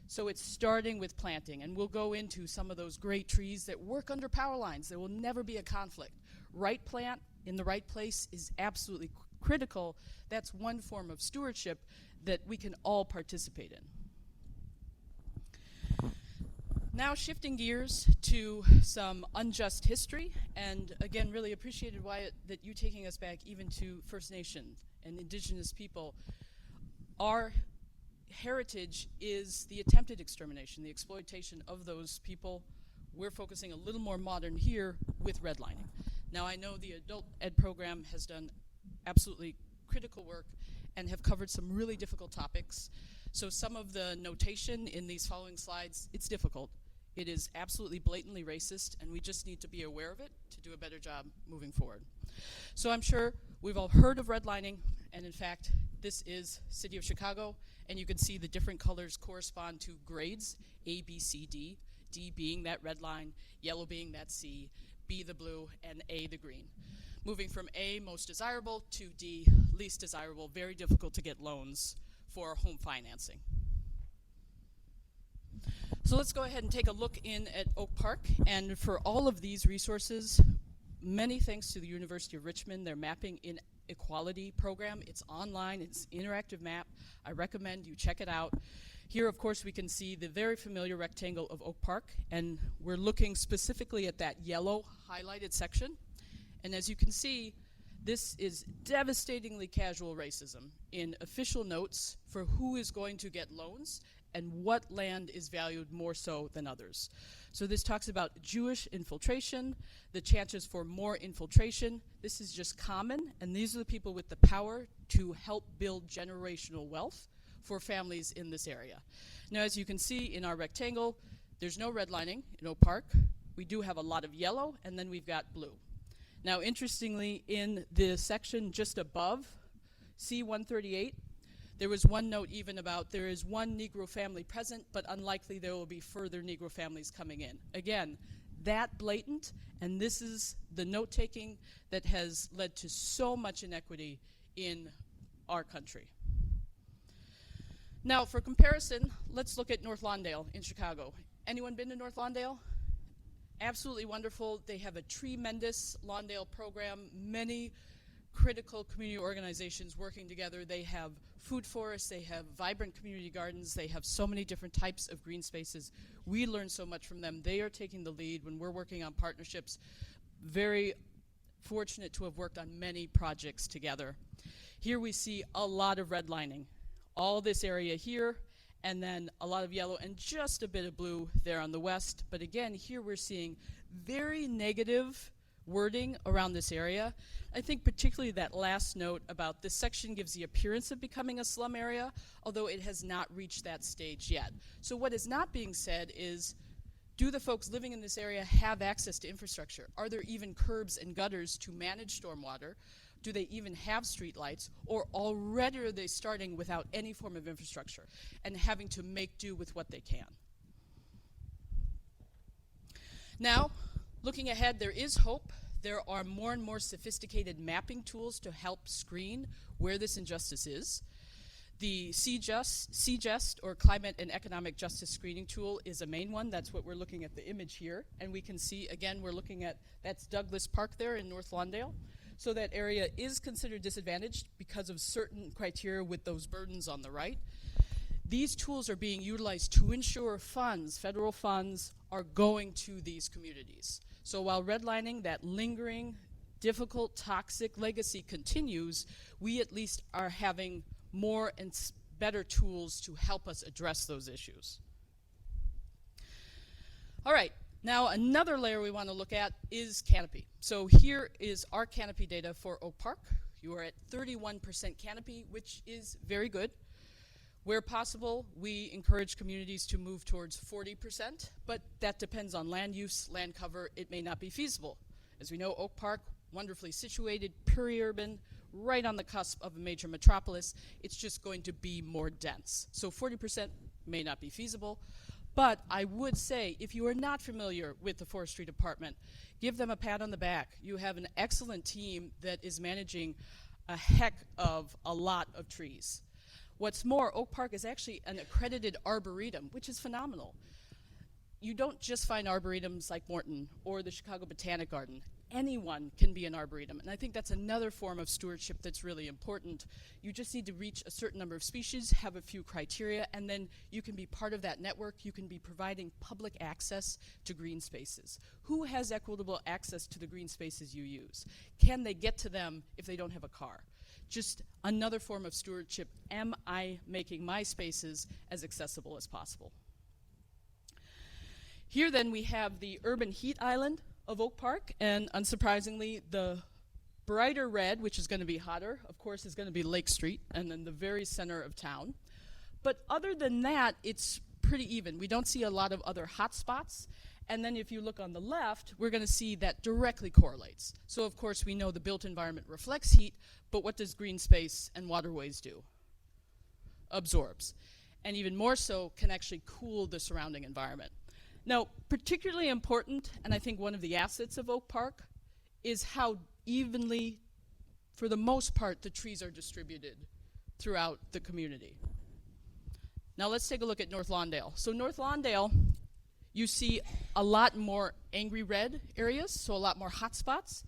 So it's starting with planting, and we'll go into some of those great trees that work under power lines. There will never be a conflict. Right plant in the right place is absolutely critical. That's one form of stewardship that we can all participate in. Now shifting gears to some unjust history, and again, really appreciated, Wyatt, that you taking us back even to First Nation and Indigenous people. Our heritage is the attempted extermination, the exploitation of those people. We're focusing a little more modern here with redlining. Now I know the adult ed program has done absolutely critical work, and have covered some really difficult topics. So some of the notation in these following slides, it's difficult. It is absolutely blatantly racist, and we just need to be aware of it to do a better job moving forward. So I'm sure we've all heard of redlining, and in fact, this is City of Chicago, and you can see the different colors correspond to grades, A, B, C, D, D being that red line, yellow being that C, B the blue, and A the green. Moving from A, most desirable, to D, least desirable, very difficult to get loans for home financing. So let's go ahead and take a look in at Oak Park, and for all of these resources, many thanks to the University of Richmond, their mapping Inequality program. It's online, it's an interactive map. I recommend you check it out. Here, of course, we can see the very familiar rectangle of Oak Park, and we're looking specifically at that yellow highlighted section. And as you can see, this is devastatingly casual racism in official notes for who is going to get loans and what land is valued more so than others. So this talks about Jewish infiltration, the chances for more infiltration. This is just common, and these are the people with the power to help build generational wealth for families in this area. Now, as you can see in our rectangle, there's no redlining in Oak Park. We do have a lot of yellow, and then we've got blue. Now, interestingly, in the section just above C138, there was one note even about there is one Negro family present, but unlikely there will be further Negro families coming in. Again, that blatant, and this is the note-taking that has led to so much inequity in our country. Now, for comparison, let's look at North Lawndale in Chicago. Anyone been to North Lawndale? Absolutely wonderful. They have a tremendous Lawndale program, many critical community organizations working together. They have food forests, they have vibrant community gardens, they have so many different types of green spaces. We learn so much from them. They are taking the lead when we're working on partnerships. Very fortunate to have worked on many projects together. Here we see a lot of redlining. All this area here, and then a lot of yellow and just a bit of blue there on the west. But again, here we're seeing very negative wording around this area. I think particularly that last note about this section gives the appearance of becoming a slum area, although it has not reached that stage yet. So what is not being said is, do the folks living in this area have access to infrastructure? Are there even curbs and gutters to manage stormwater? Do they even have streetlights? Or already are they starting without any form of infrastructure and having to make do with what they can? Now, looking ahead, there is hope. There are more and more sophisticated mapping tools to help screen where this injustice is. The CJUST, or Climate and Economic Justice Screening Tool, is a main one. That's what we're looking at the image here. And we can see, again, we're looking at, that's Douglas Park there in North Lawndale. So that area is considered disadvantaged because of certain criteria with those burdens on the right. These tools are being utilized to ensure funds, federal funds, are going to these communities. So while redlining, that lingering, difficult, toxic legacy continues, we at least are having more and better tools to help us address those issues. All right, now another layer we want to look at is canopy. So here is our canopy data for Oak Park. You are at 31% canopy, which is very good. Where possible, we encourage communities to move towards 40%, but that depends on land use, land cover. It may not be feasible. As we know, Oak Park, wonderfully situated, peri-urban, right on the cusp of a major metropolis. It's just going to be more dense. So 40% may not be feasible, but I would say if you are not familiar with the Forestry Department, give them a pat on the back. You have an excellent team that is managing a heck of a lot of trees. What's more, Oak Park is actually an accredited arboretum, which is phenomenal. You don't just find arboretums like Morton or the Chicago Botanic Garden. Anyone can be an arboretum, and I think that's another form of stewardship that's really important. You just need to reach a certain number of species, have a few criteria, and then you can be part of that network. You can be providing public access to green spaces. Who has equitable access to the green spaces you use? Can they get to them if they don't have a car? Just another form of stewardship. Am I making my spaces as accessible as possible? Here then we have the urban heat island of Oak Park, and unsurprisingly, the brighter red, which is going to be hotter, of course, is going to be Lake Street, and then the very center of town. But other than that, it's pretty even. We don't see a lot of other hot spots. And then if you look on the left, we're going to see that directly correlates. So of course we know the built environment reflects heat, but what does green space and waterways do? Absorbs. And even more so, can actually cool the surrounding environment. Now, particularly important, and I think one of the assets of Oak Park, is how evenly, for the most part, the trees are distributed throughout the community. Now let's take a look at North Lawndale. So North Lawndale, you see a lot more angry red areas, so a lot more hot spots.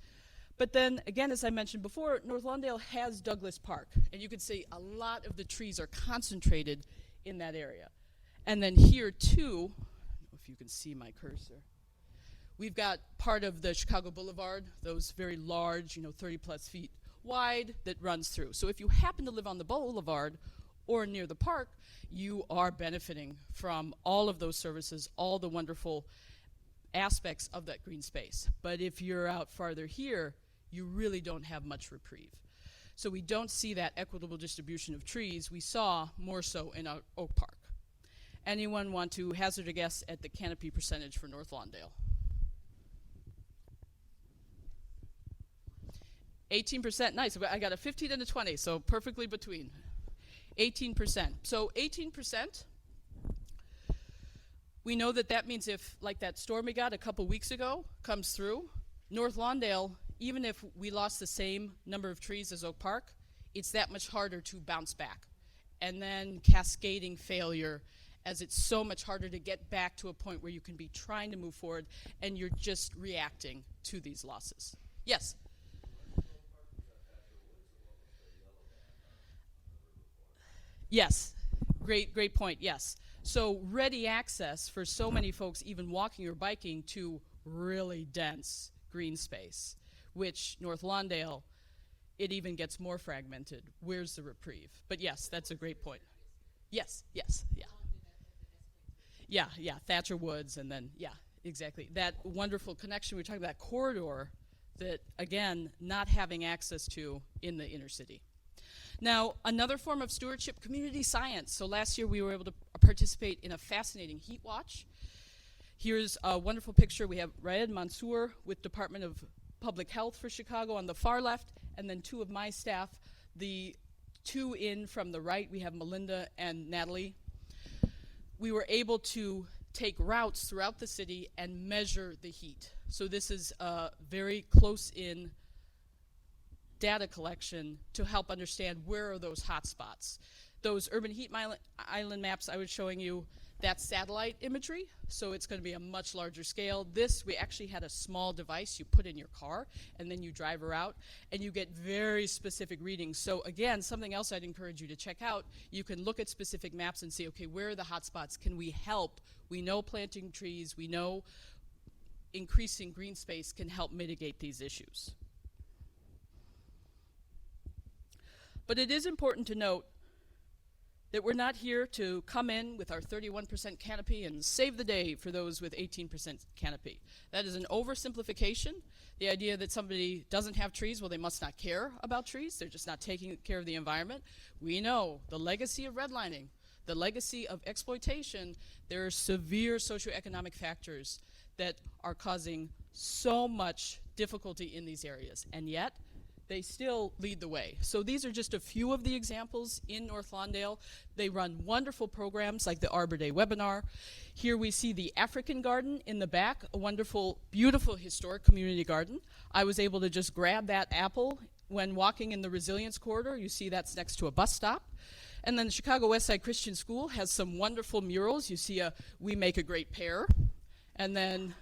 But then, again, as I mentioned before, North Lawndale has Douglas Park, and you can see a lot of the trees are concentrated in that area. And then here, too, I don't know if you can see my cursor, we've got part of the Chicago Boulevard, those very large, 30-plus feet wide, that runs through. So if you happen to live on the boulevard or near the park, you are benefiting from all of those services, all the wonderful aspects of that green space. But if you're out farther here, you really don't have much reprieve. So we don't see that equitable distribution of trees we saw more so in Oak Park. Anyone want to hazard a guess at the canopy percentage for North Lawndale? 18%, nice. I got a 15 and a 20, so perfectly between. 18%. So 18%, we know that means if, like that storm we got a couple weeks ago comes through, North Lawndale, even if we lost the same number of trees as Oak Park, it's that much harder to bounce back. And then cascading failure, as it's so much harder to get back to a point where you can be trying to move forward and you're just reacting to these losses. Yes? Yes, great point, yes. So ready access for so many folks, even walking or biking, to really dense green space, which North Lawndale, it even gets more fragmented. Where's the reprieve? But yes, that's a great point. Yes, yeah. Yeah, Thatcher Woods, and then, yeah, exactly. That wonderful connection, we talked about that corridor that, again, not having access to in the inner city. Now, another form of stewardship, community science. So last year we were able to participate in a fascinating heat watch. Here's a wonderful picture. We have Raed Mansour with Department of Public Health for Chicago on the far left, and then two of my staff. The two in from the right, we have Melinda and Natalie. We were able to take routes throughout the city and measure the heat. So this is a very close-in data collection to help understand where are those hot spots. Those urban heat island maps I was showing you, that's satellite imagery, so it's going to be a much larger scale. This, we actually had a small device you put in your car, and then you drive her out, and you get very specific readings. So again, something else I'd encourage you to check out, you can look at specific maps and see, okay, where are the hot spots? Can we help? We know planting trees, we know increasing green space can help mitigate these issues. But it is important to note that we're not here to come in with our 31% canopy and save the day for those with 18% canopy. That is an oversimplification. The idea that somebody doesn't have trees, well, they must not care about trees. They're just not taking care of the environment. We know the legacy of redlining, the legacy of exploitation, there are severe socioeconomic factors that are causing so much difficulty in these areas. And yet, they still lead the way. So these are just a few of the examples in North Lawndale. They run wonderful programs like the Arbor Day webinar. Here we see the African Garden in the back, a wonderful, beautiful historic community garden. I was able to just grab that apple when walking in the Resilience Corridor. You see that's next to a bus stop. And then the Chicago Westside Christian School has some wonderful murals. You see a "We Make a Great Pair," and then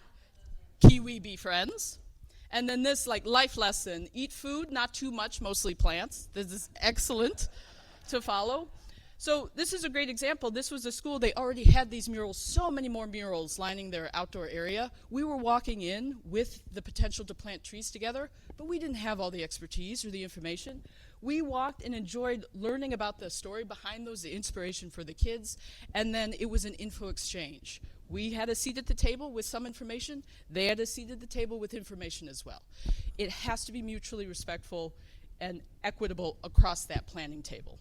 "Kiwi Be Friends." And then this life lesson, eat food, not too much, mostly plants. This is excellent to follow. So this is a great example. This was a school, they already had these murals, so many more murals lining their outdoor area. We were walking in with the potential to plant trees together, but we didn't have all the expertise or the information. We walked and enjoyed learning about the story behind those, the inspiration for the kids, and then it was an info exchange. We had a seat at the table with some information. They had a seat at the table with information as well. It has to be mutually respectful and equitable across that planning table.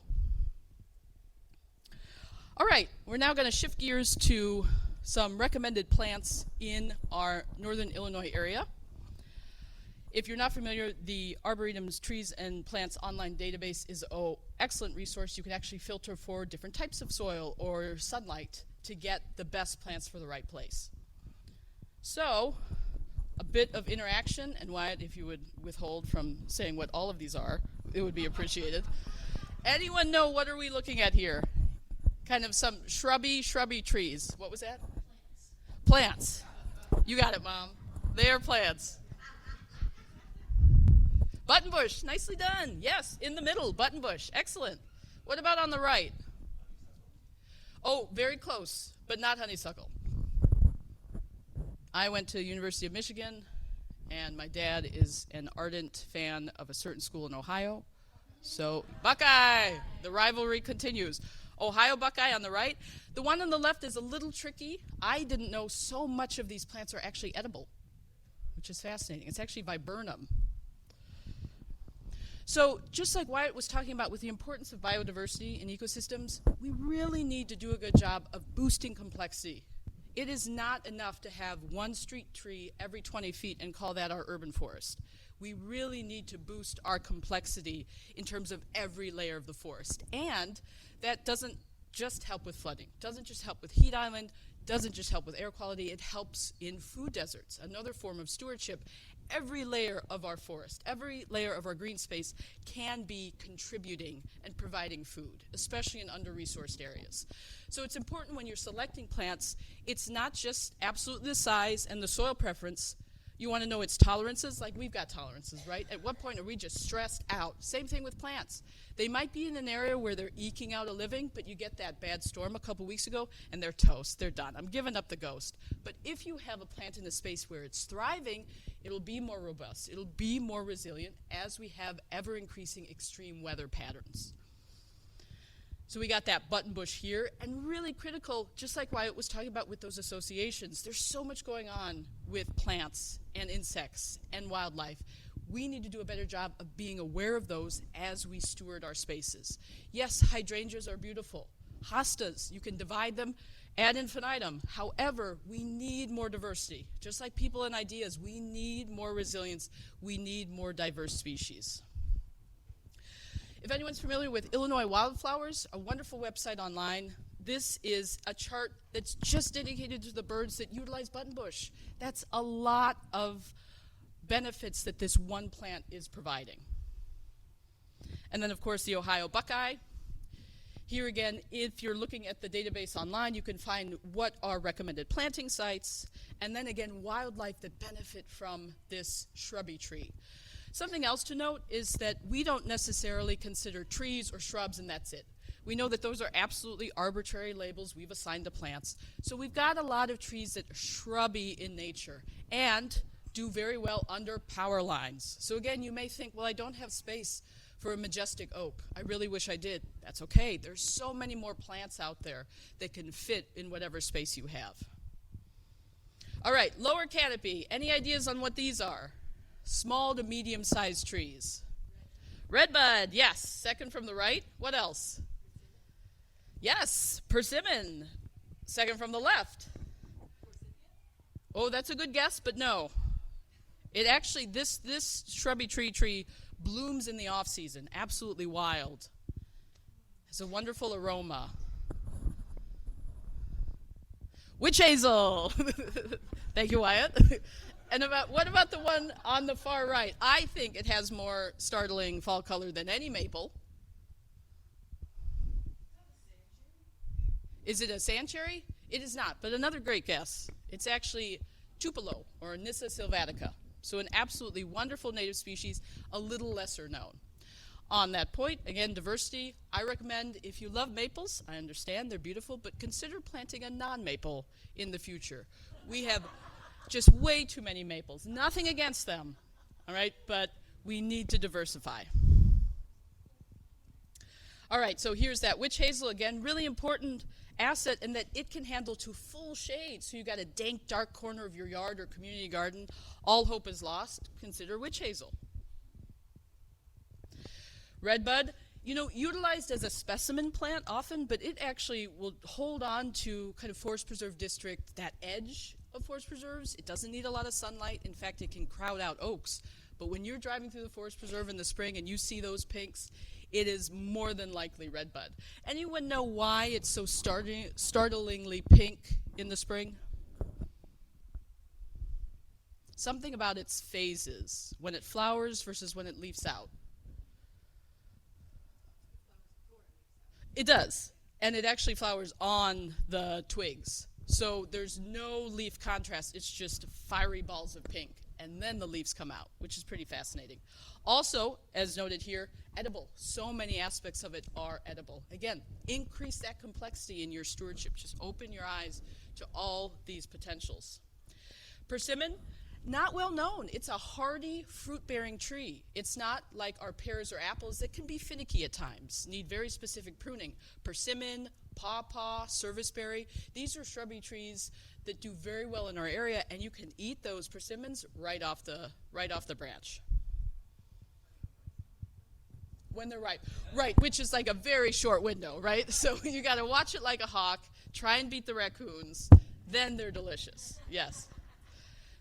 All right, we're now going to shift gears to some recommended plants in our northern Illinois area. If you're not familiar, the Arboretum's Trees and Plants online database is an excellent resource. You can actually filter for different types of soil or sunlight to get the best plants for the right place. So, a bit of interaction, and Wyatt, if you would withhold from saying what all of these are, it would be appreciated. Anyone know what are we looking at here? Kind of some shrubby trees. What was that? Plants. You got it, Mom. They are plants. Buttonbush, nicely done. Yes, in the middle, buttonbush, excellent. What about on the right? Oh, very close, but not honeysuckle. I went to University of Michigan, and my dad is an ardent fan of a certain school in Ohio. So, Buckeye, the rivalry continues. Ohio Buckeye on the right. The one on the left is a little tricky. I didn't know so much of these plants are actually edible, which is fascinating. It's actually viburnum. So just like Wyatt was talking about with the importance of biodiversity in ecosystems, we really need to do a good job of boosting complexity. It is not enough to have one street tree every 20 feet and call that our urban forest. We really need to boost our complexity in terms of every layer of the forest. And that doesn't just help with flooding, doesn't just help with heat island, doesn't just help with air quality, it helps in food deserts, another form of stewardship. Every layer of our forest, every layer of our green space can be contributing and providing food, especially in under-resourced areas. So it's important when you're selecting plants, it's not just absolutely the size and the soil preference. You want to know its tolerances, like we've got tolerances, right? At what point are we just stressed out? Same thing with plants. They might be in an area where they're eking out a living, but you get that bad storm a couple weeks ago, and they're toast, they're done. I'm giving up the ghost. But if you have a plant in a space where it's thriving, it'll be more robust, it'll be more resilient as we have ever-increasing extreme weather patterns. So we got that buttonbush here, and really critical, just like Wyatt was talking about with those associations, there's so much going on with plants and insects and wildlife. We need to do a better job of being aware of those as we steward our spaces. Yes, hydrangeas are beautiful. Hostas, you can divide them ad infinitum. However, we need more diversity. Just like people and ideas, we need more resilience. We need more diverse species. If anyone's familiar with Illinois Wildflowers, a wonderful website online, this is a chart that's just dedicated to the birds that utilize buttonbush. That's a lot of benefits that this one plant is providing. And then, of course, the Ohio Buckeye. Here again, if you're looking at the database online, you can find what are recommended planting sites, and then again, wildlife that benefit from this shrubby tree. Something else to note is that we don't necessarily consider trees or shrubs and that's it. We know that those are absolutely arbitrary labels we've assigned to plants. So we've got a lot of trees that are shrubby in nature and do very well under power lines. So again, you may think, well, I don't have space for a majestic oak. I really wish I did. That's okay. There's so many more plants out there that can fit in whatever space you have. All right, lower canopy. Any ideas on what these are? Small to medium-sized trees. Redbud, yes. Second from the right. What else? Yes, persimmon. Second from the left. Oh, that's a good guess, but no. It actually, this shrubby tree blooms in the off-season. Absolutely wild. Has a wonderful aroma. Witch hazel. Thank you, Wyatt. And what about the one on the far right? I think it has more startling fall color than any maple. Is it a sand cherry? It is not, but another great guess. It's actually Tupelo, or Nyssa sylvatica. So an absolutely wonderful native species, a little lesser known. On that point, again, diversity, I recommend if you love maples, I understand they're beautiful, but consider planting a non-maple in the future. We have just way too many maples. Nothing against them, all right, but we need to diversify. All right, so here's that witch hazel again, really important asset in that it can handle to full shade. So you got a dank, dark corner of your yard or community garden, all hope is lost. Consider witch hazel. Redbud, you know, utilized as a specimen plant often, but it actually will hold on to kind of forest preserve district, that edge of forest preserves. It doesn't need a lot of sunlight. In fact, it can crowd out oaks. But when you're driving through the forest preserve in the spring and you see those pinks, it is more than likely redbud. Anyone know why it's so startlingly pink in the spring? Something about its phases, when it flowers versus when it leaves out. It does, and it actually flowers on the twigs. So there's no leaf contrast, it's just fiery balls of pink, and then the leaves come out, which is pretty fascinating. Also, as noted here, edible. So many aspects of it are edible. Again, increase that complexity in your stewardship. Just open your eyes to all these potentials. Persimmon, not well known. It's a hardy fruit-bearing tree. It's not like our pears or apples that can be finicky at times, need very specific pruning. Persimmon, pawpaw, serviceberry, these are shrubby trees that do very well in our area, and you can eat those persimmons right off the branch. When they're ripe. Right, which is like a very short window, right? So you gotta watch it like a hawk, try and beat the raccoons, then they're delicious, yes.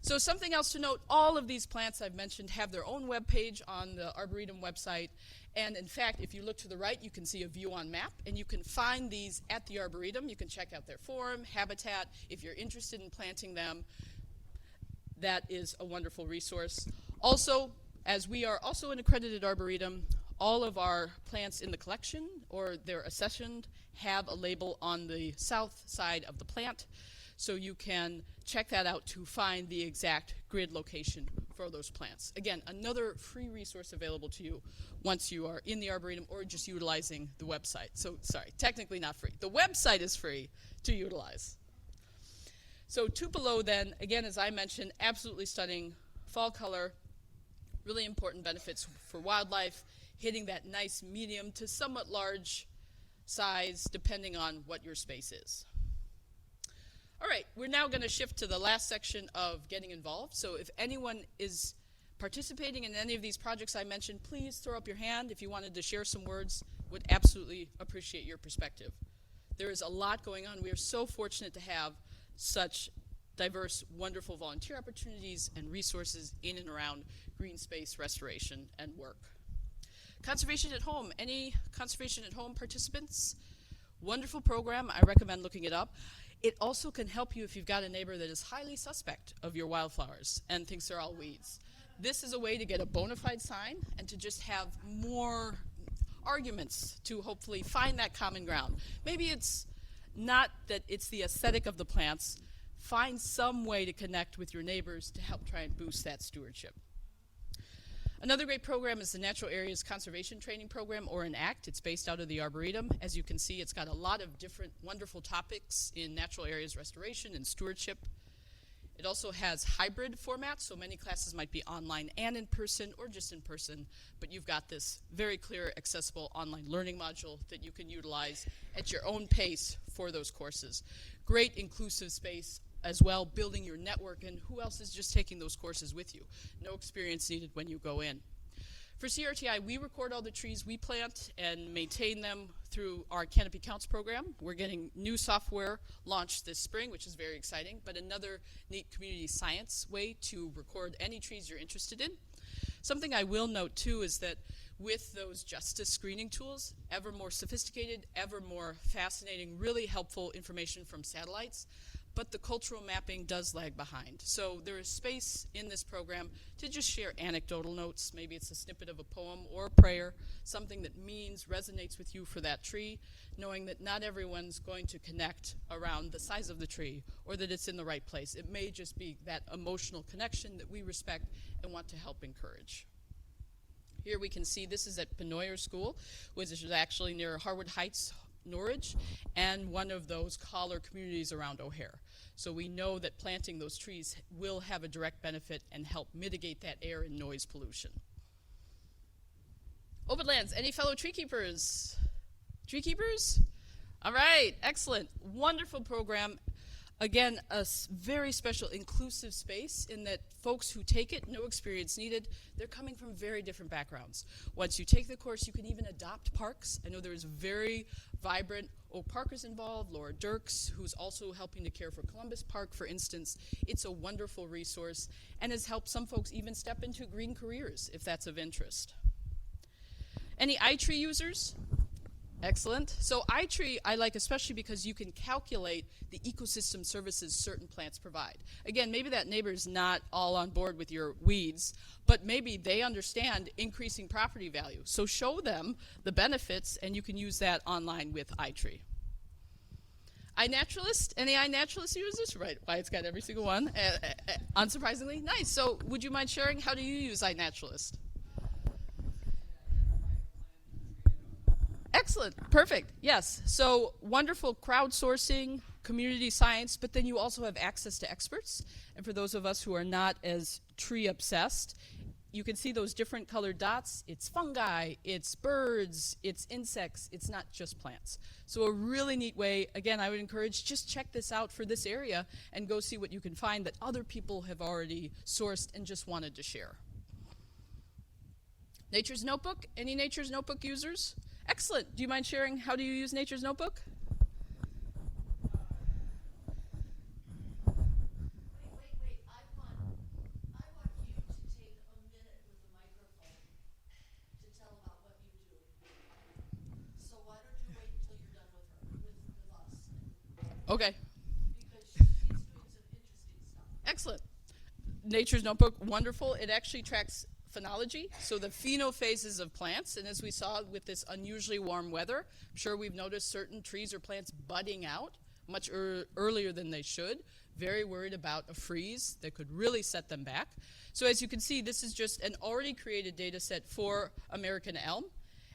So something else to note, all of these plants I've mentioned have their own web page on the Arboretum website. And in fact, if you look to the right, you can see a view on map, and you can find these at the Arboretum. You can check out their form, habitat. If you're interested in planting them, that is a wonderful resource. Also, as we are also an accredited Arboretum, all of our plants in the collection or they're accessioned have a label on the south side of the plant. So you can check that out to find the exact grid location for those plants. Again, another free resource available to you once you are in the Arboretum or just utilizing the website. So, sorry, technically not free. The website is free to utilize. So Tupelo then, again, as I mentioned, absolutely stunning fall color, really important benefits for wildlife, hitting that nice medium to somewhat large size depending on what your space is. All right, we're now going to shift to the last section of getting involved. So if anyone is participating in any of these projects I mentioned, please throw up your hand if you wanted to share some words. Would absolutely appreciate your perspective. There is a lot going on. We are so fortunate to have such diverse, wonderful volunteer opportunities and resources in and around green space restoration and work. Conservation at Home. Any Conservation at Home participants? Wonderful program. I recommend looking it up. It also can help you if you've got a neighbor that is highly suspect of your wildflowers and thinks they're all weeds. This is a way to get a bona fide sign and to just have more arguments to hopefully find that common ground. Maybe it's not that it's the aesthetic of the plants. Find some way to connect with your neighbors to help try and boost that stewardship. Another great program is the Natural Areas Conservation Training Program, or ENACT. It's based out of the Arboretum. As you can see, it's got a lot of different wonderful topics in natural areas restoration and stewardship. It also has hybrid formats, so many classes might be online and in person, or just in person, but you've got this very clear, accessible online learning module that you can utilize at your own pace for those courses. Great inclusive space as well, building your network, and who else is just taking those courses with you? No experience needed when you go in. For CRTI, we record all the trees we plant and maintain them through our Canopy Counts program. We're getting new software launched this spring, which is very exciting, but another neat community science way to record any trees you're interested in. Something I will note too is that with those justice screening tools, ever more sophisticated, ever more fascinating, really helpful information from satellites, but the cultural mapping does lag behind. So there is space in this program to just share anecdotal notes. Maybe it's a snippet of a poem or a prayer, something that resonates with you for that tree, knowing that not everyone's going to connect around the size of the tree or that it's in the right place. It may just be that emotional connection that we respect and want to help encourage. Here we can see this is at Benoyer School, which is actually near Harwood Heights, Norridge, and one of those collar communities around O'Hare. So we know that planting those trees will have a direct benefit and help mitigate that air and noise pollution. Open lands, any fellow tree keepers? Tree keepers? All right, excellent. Wonderful program. Again, a very special inclusive space in that folks who take it, no experience needed, they're coming from very different backgrounds. Once you take the course, you can even adopt parks. I know there's very vibrant Oak Parkers involved, Laura Dirks, who's also helping to care for Columbus Park, for instance. It's a wonderful resource and has helped some folks even step into green careers, if that's of interest. Any iTree users? Excellent. So iTree I like especially because you can calculate the ecosystem services certain plants provide. Again, maybe that neighbor is not all on board with your weeds, but maybe they understand increasing property value. So show them the benefits, and you can use that online with iTree. iNaturalist? Any iNaturalist users? Right, Wyatt's got every single one. Unsurprisingly, nice. So would you mind sharing, how do you use iNaturalist? Excellent, perfect, yes. So wonderful crowdsourcing, community science, but then you also have access to experts. And for those of us who are not as tree obsessed, you can see those different colored dots. It's fungi, it's birds, it's insects, it's not just plants. So a really neat way, again, I would encourage, just check this out for this area and go see what you can find that other people have already sourced and just wanted to share. Nature's Notebook, any Nature's Notebook users? Excellent. Do you mind sharing, how do you use Nature's Notebook? Wait. I want you to take a minute with the microphone to tell about what you do. So why don't you wait until you're done with us? Okay. Because she's doing some interesting stuff. Excellent. Nature's Notebook, wonderful. It actually tracks phenology, so the phenophases of plants, and as we saw with this unusually warm weather, I'm sure we've noticed certain trees or plants budding out much earlier than they should, very worried about a freeze that could really set them back. So as you can see, this is just an already created data set for American elm,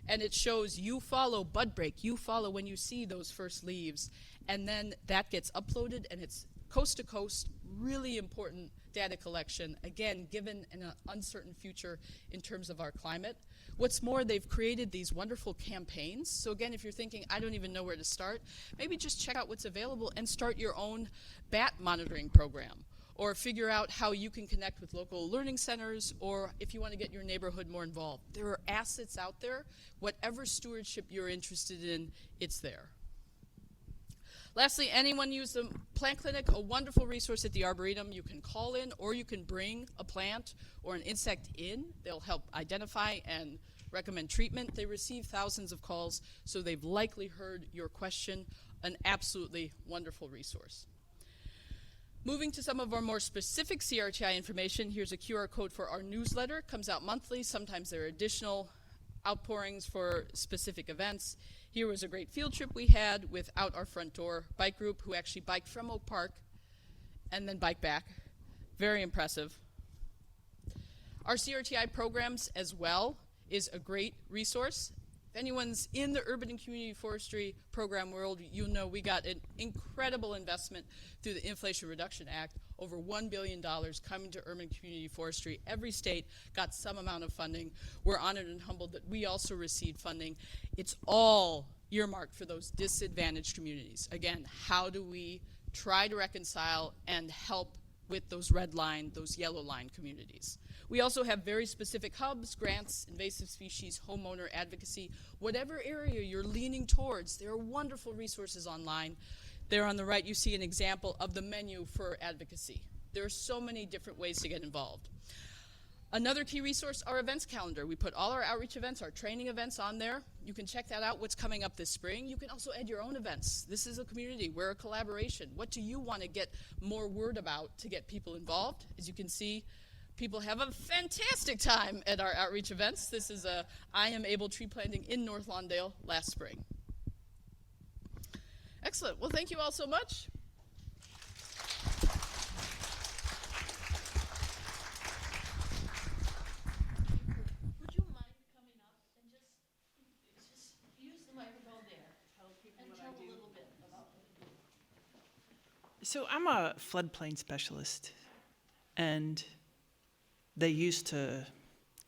and it shows you follow bud break, you follow when you see those first leaves, and then that gets uploaded, and it's coast to coast, really important data collection, again, given an uncertain future in terms of our climate. What's more, they've created these wonderful campaigns. So again, if you're thinking, I don't even know where to start, maybe just check out what's available and start your own bat monitoring program, or figure out how you can connect with local learning centers, or if you want to get your neighborhood more involved. There are assets out there. Whatever stewardship you're interested in, it's there. Lastly, anyone use the Plant Clinic, a wonderful resource at the Arboretum. You can call in, or you can bring a plant or an insect in. They'll help identify and recommend treatment. They receive thousands of calls, so they've likely heard your question. An absolutely wonderful resource. Moving to some of our more specific CRTI information, here's a QR code for our newsletter. It comes out monthly. Sometimes there are additional outpourings for specific events. Here was a great field trip we had with Out Our Front Door bike group, who actually biked from Oak Park and then biked back. Very impressive. Our CRTI programs as well is a great resource. If anyone's in the urban and community forestry program world, you'll know we got an incredible investment through the Inflation Reduction Act, over $1 billion coming to urban and community forestry. Every state got some amount of funding. We're honored and humbled that we also received funding. It's all earmarked for those disadvantaged communities. Again, how do we try to reconcile and help with those red line, those yellow line communities? We also have very specific hubs, grants, invasive species, homeowner advocacy. Whatever area you're leaning towards, there are wonderful resources online. There on the right, you see an example of the menu for advocacy. There are so many different ways to get involved. Another key resource, our events calendar. We put all our outreach events, our training events on there. You can check that out, what's coming up this spring. You can also add your own events. This is a community, we're a collaboration. What do you want to get more word about to get people involved? As you can see, people have a fantastic time at our outreach events. This is a I Am Able tree planting in North Lawndale last spring. Excellent. Well, thank you all so much. Would you mind coming up and just use the microphone there? And tell a little bit about what you do. So I'm a floodplain specialist, and they used to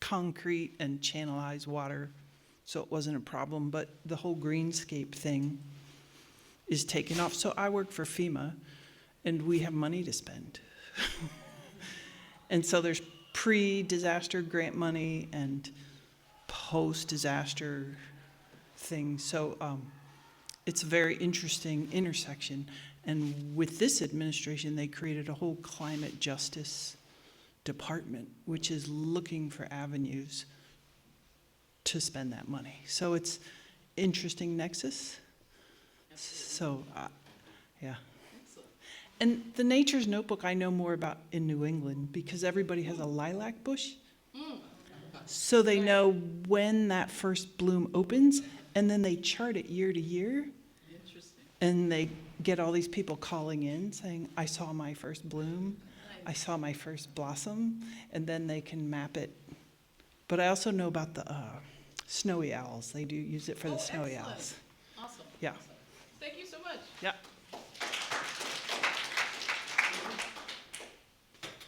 concrete and channelize water so it wasn't a problem, but the whole greenscape thing is taken off. So I work for FEMA, and we have money to spend. And so there's pre-disaster grant money and post-disaster things. So it's a very interesting intersection. And with this administration, they created a whole climate justice department, which is looking for avenues to spend that money. So it's interesting nexus. So, yeah. And the Nature's Notebook I know more about in New England because everybody has a lilac bush. So they know when that first bloom opens, and then they chart it year to year. Interesting. And they get all these people calling in saying, I saw my first bloom, I saw my first blossom, and then they can map it. But I also know about the snowy owls. They do use it for the snowy excellent. owls. Awesome. Yeah. Thank you so much. Yeah.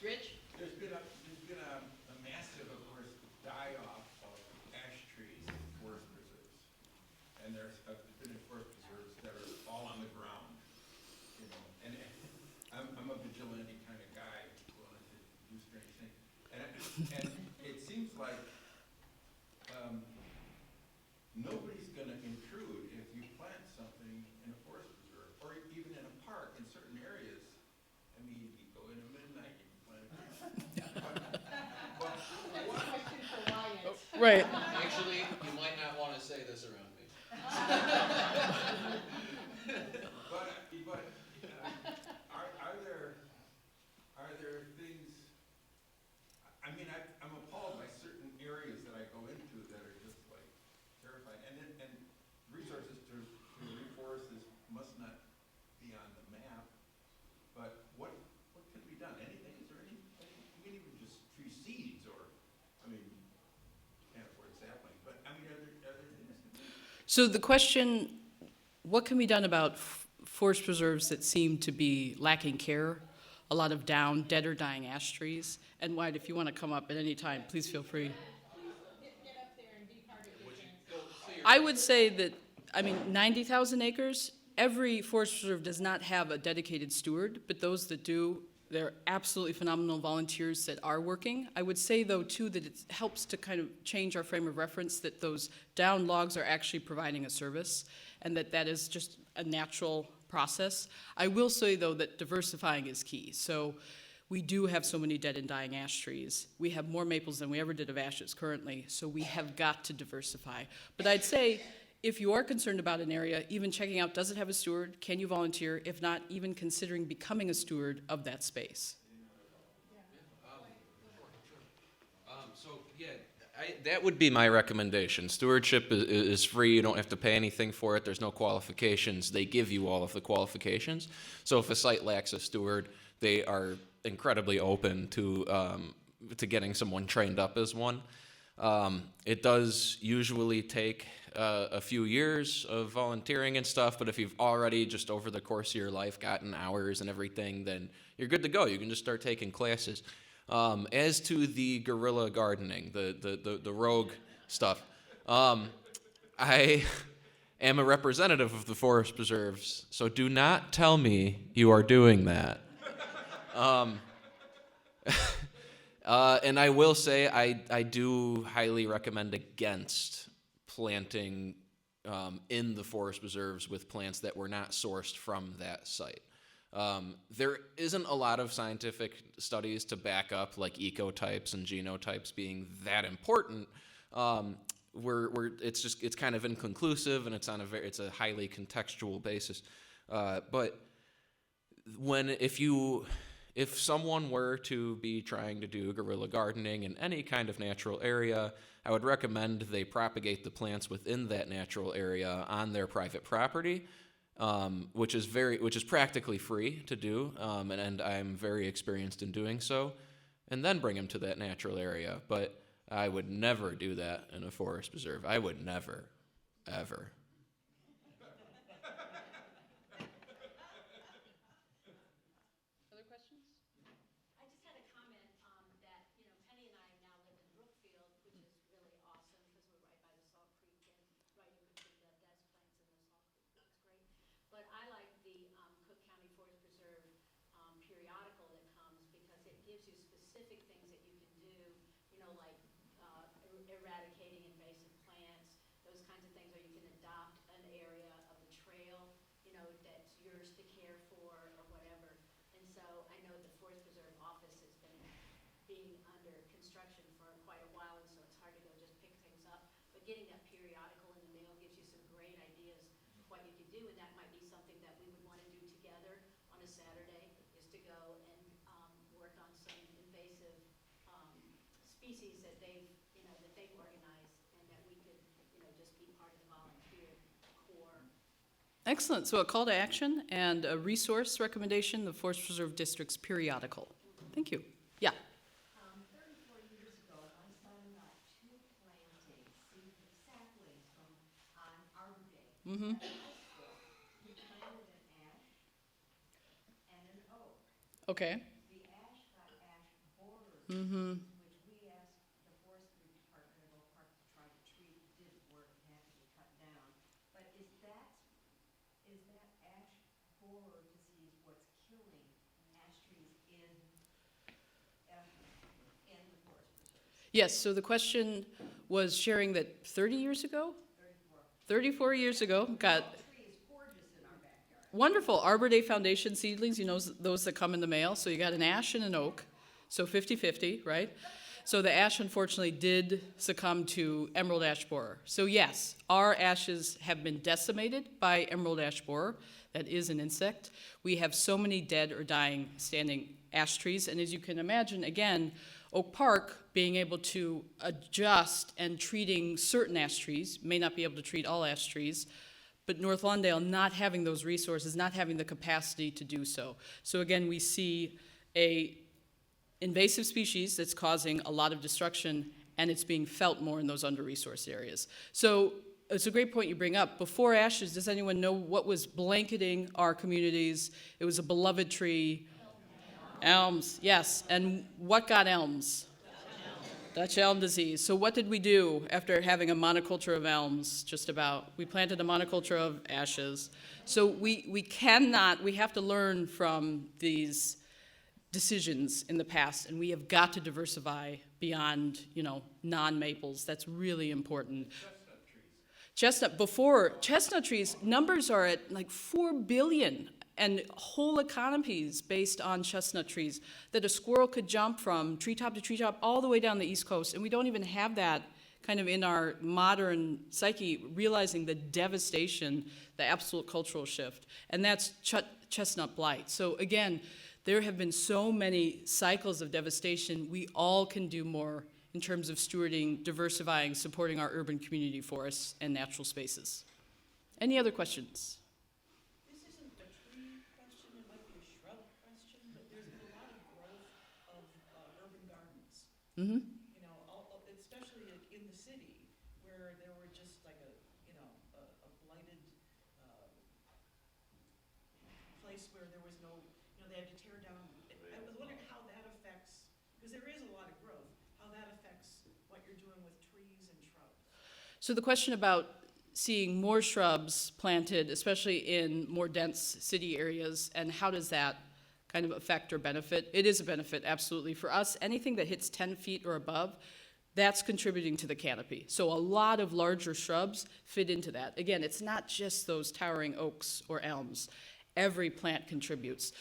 Rich? There's been a massive, of course, die-off of ash trees in forest preserves. And there's been forest preserves that are all on the ground, you know. And I'm a vigilante kind of guy, willing to do strange things. And it seems like nobody's going to intrude if you plant something in a forest preserve or even in a park in certain areas. I mean, you go in at midnight, you can plant a tree. Right. Actually, you might not want to say this around me. But are there things? I mean, I'm appalled by certain areas that I go into that are just like terrifying. And resources to reforest this must not be on the map. But what can be done? Anything? Is there anything? You can even just tree seeds, or I mean, can't afford saplings. But I mean, are there things? So the question, what can be done about forest preserves that seem to be lacking care? A lot of dead or dying ash trees. And Wyatt, if you want to come up at any time, please feel free. Get up there and be part of this. I would say that, 90,000 acres, every forest preserve does not have a dedicated steward, but those that do, they're absolutely phenomenal volunteers that are working. I would say, though, too, that it helps to kind of change our frame of reference, that those down logs are actually providing a service, and that is just a natural process. I will say, though, that diversifying is key. So we do have so many dead and dying ash trees. We have more maples than we ever did of ashes currently, so we have got to diversify. But I'd say, if you are concerned about an area, even checking out, does it have a steward? Can you volunteer? If not, even considering becoming a steward of that space. That would be my recommendation. Stewardship is free. You don't have to pay anything for it. There's no qualifications. They give you all of the qualifications. So if a site lacks a steward, they are incredibly open to getting someone trained up as one. It does usually take a few years of volunteering and stuff, but if you've already just over the course of your life gotten hours and everything, then you're good to go. You can just start taking classes. As to the guerrilla gardening, the rogue stuff, I am a representative of the forest preserves, so do not tell me you are doing that. And I will say I do highly recommend against planting in the forest preserves with plants that were not sourced from that site. There isn't a lot of scientific studies to back up like ecotypes and genotypes being that important. It's kind of inconclusive, and it's a highly contextual basis. But if someone were to be trying to do guerrilla gardening in any kind of natural area, I would recommend they propagate the plants within that natural area on their private property. Which is practically free to do, and I'm very experienced in doing so, and then bring them to that natural area. But I would never do that in a forest preserve. I would never, ever. Other questions? I just had a comment that, Penny and I now live in Brookfield, which is really awesome because we're right by the Salt Creek specific things that you can do, you know, like eradicating invasive plants, those kinds of things, or you can adopt an area of the trail, you know, that's yours to care for or whatever. And so I know the Forest Preserve office has been being under construction for quite a while, and so it's hard to go just pick things up. But getting that periodical in the mail gives you some great ideas of what you could do, and that might be something that we would want to do together on a Saturday, is to go and work on some invasive species that they've, you know, that they've organized, and that we could, you know, just be part of the volunteer core. Excellent. So a call to action and a resource recommendation, the Forest Preserve District's periodical. Thank you. Yeah. 34 years ago, my son got 2 plantings, saplings from on Arbor Day. Mm-hmm. At high school. He planted an ash and an oak. Okay. The ash got ash borers, Mm-hmm. which we asked the forestry department of Oak Park to try to treat. It didn't work, it had to be cut down. But is that ash borer disease what's killing ash trees in the forest preserve? Yes, so the question was sharing that 30 years ago? 34 years ago, got Tree is gorgeous in our backyard. wonderful Arbor Day Foundation seedlings, you know, those that come in the mail. So you got an ash and an oak, so 50-50, right? So the ash unfortunately did succumb to emerald ash borer. So yes, our ashes have been decimated by emerald ash borer. That is an insect. We have so many dead or dying standing ash trees, and as you can imagine, again, Oak Park being able to adjust and treating certain ash trees, may not be able to treat all ash trees, but North Lawndale not having those resources, not having the capacity to do so. So again, we see a invasive species that's causing a lot of destruction, and it's being felt more in those under-resourced areas. So it's a great point you bring up. Before ashes, does anyone know what was blanketing our communities? It was a beloved tree. Elms, yes. And what got elms? Dutch elm disease. So what did we do after having a monoculture of elms, just about? We planted a monoculture of ashes. So we have to learn from these decisions in the past, and we have got to diversify beyond, you know, non-maples. That's really important. Chestnut trees, numbers are at like 4 billion, and whole economies based on chestnut trees that a squirrel could jump from treetop to treetop all the way down the East Coast, and we don't even have that kind of in our modern psyche, realizing the devastation, the absolute cultural shift, and that's chestnut blight. So again, there have been so many cycles of devastation. We all can do more in terms of stewarding, diversifying, supporting our urban community forests and natural spaces. Any other questions? This isn't a tree question, it might be a shrub question, but there's been a lot of growth of urban gardens. Mm-hmm. You know, especially in the city, where there were just like a blighted place where there was no, you know, they had to tear down. I was wondering how that affects, because there is a lot of growth, how that affects what you're doing with trees and shrubs. So the question about seeing more shrubs planted, especially in more dense city areas, and how does that kind of affect or benefit? It is a benefit, absolutely. For us, anything that hits 10 feet or above, that's contributing to the canopy. So a lot of larger shrubs fit into that. Again, it's not just those towering oaks or elms. Every plant contributes.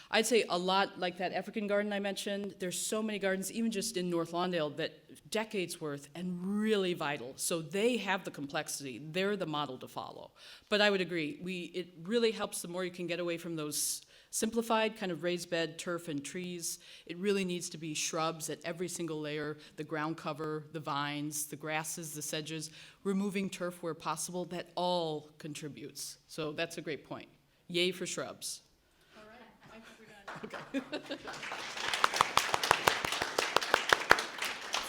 I'd say a lot like that African garden I mentioned. There's so many gardens, even just in North Lawndale, that decades worth and really vital. So they have the complexity. They're the model to follow. But I would agree, it really helps the more you can get away from those simplified kind of raised bed, turf, and trees. It really needs to be shrubs at every single layer, the ground cover, the vines, the grasses, the sedges, removing turf where possible. That all contributes. So that's a great point. Yay for shrubs. All right, I think we're done.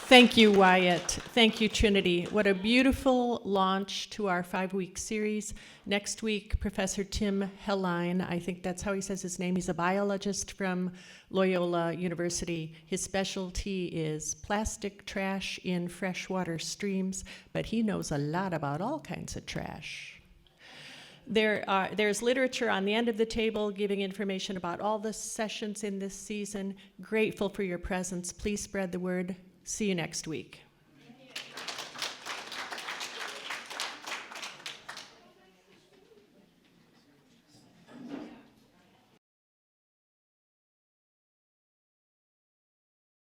Thank you, Wyatt. Thank you, Trinity. What a beautiful launch to our 5-week series. Next week, Professor Tim Helline, I think that's how he says his name. He's a biologist from Loyola University. His specialty is plastic trash in freshwater streams, but he knows a lot about all kinds of trash. There's literature on the end of the table giving information about all the sessions in this season. Grateful for your presence. Please spread the word. See you next week.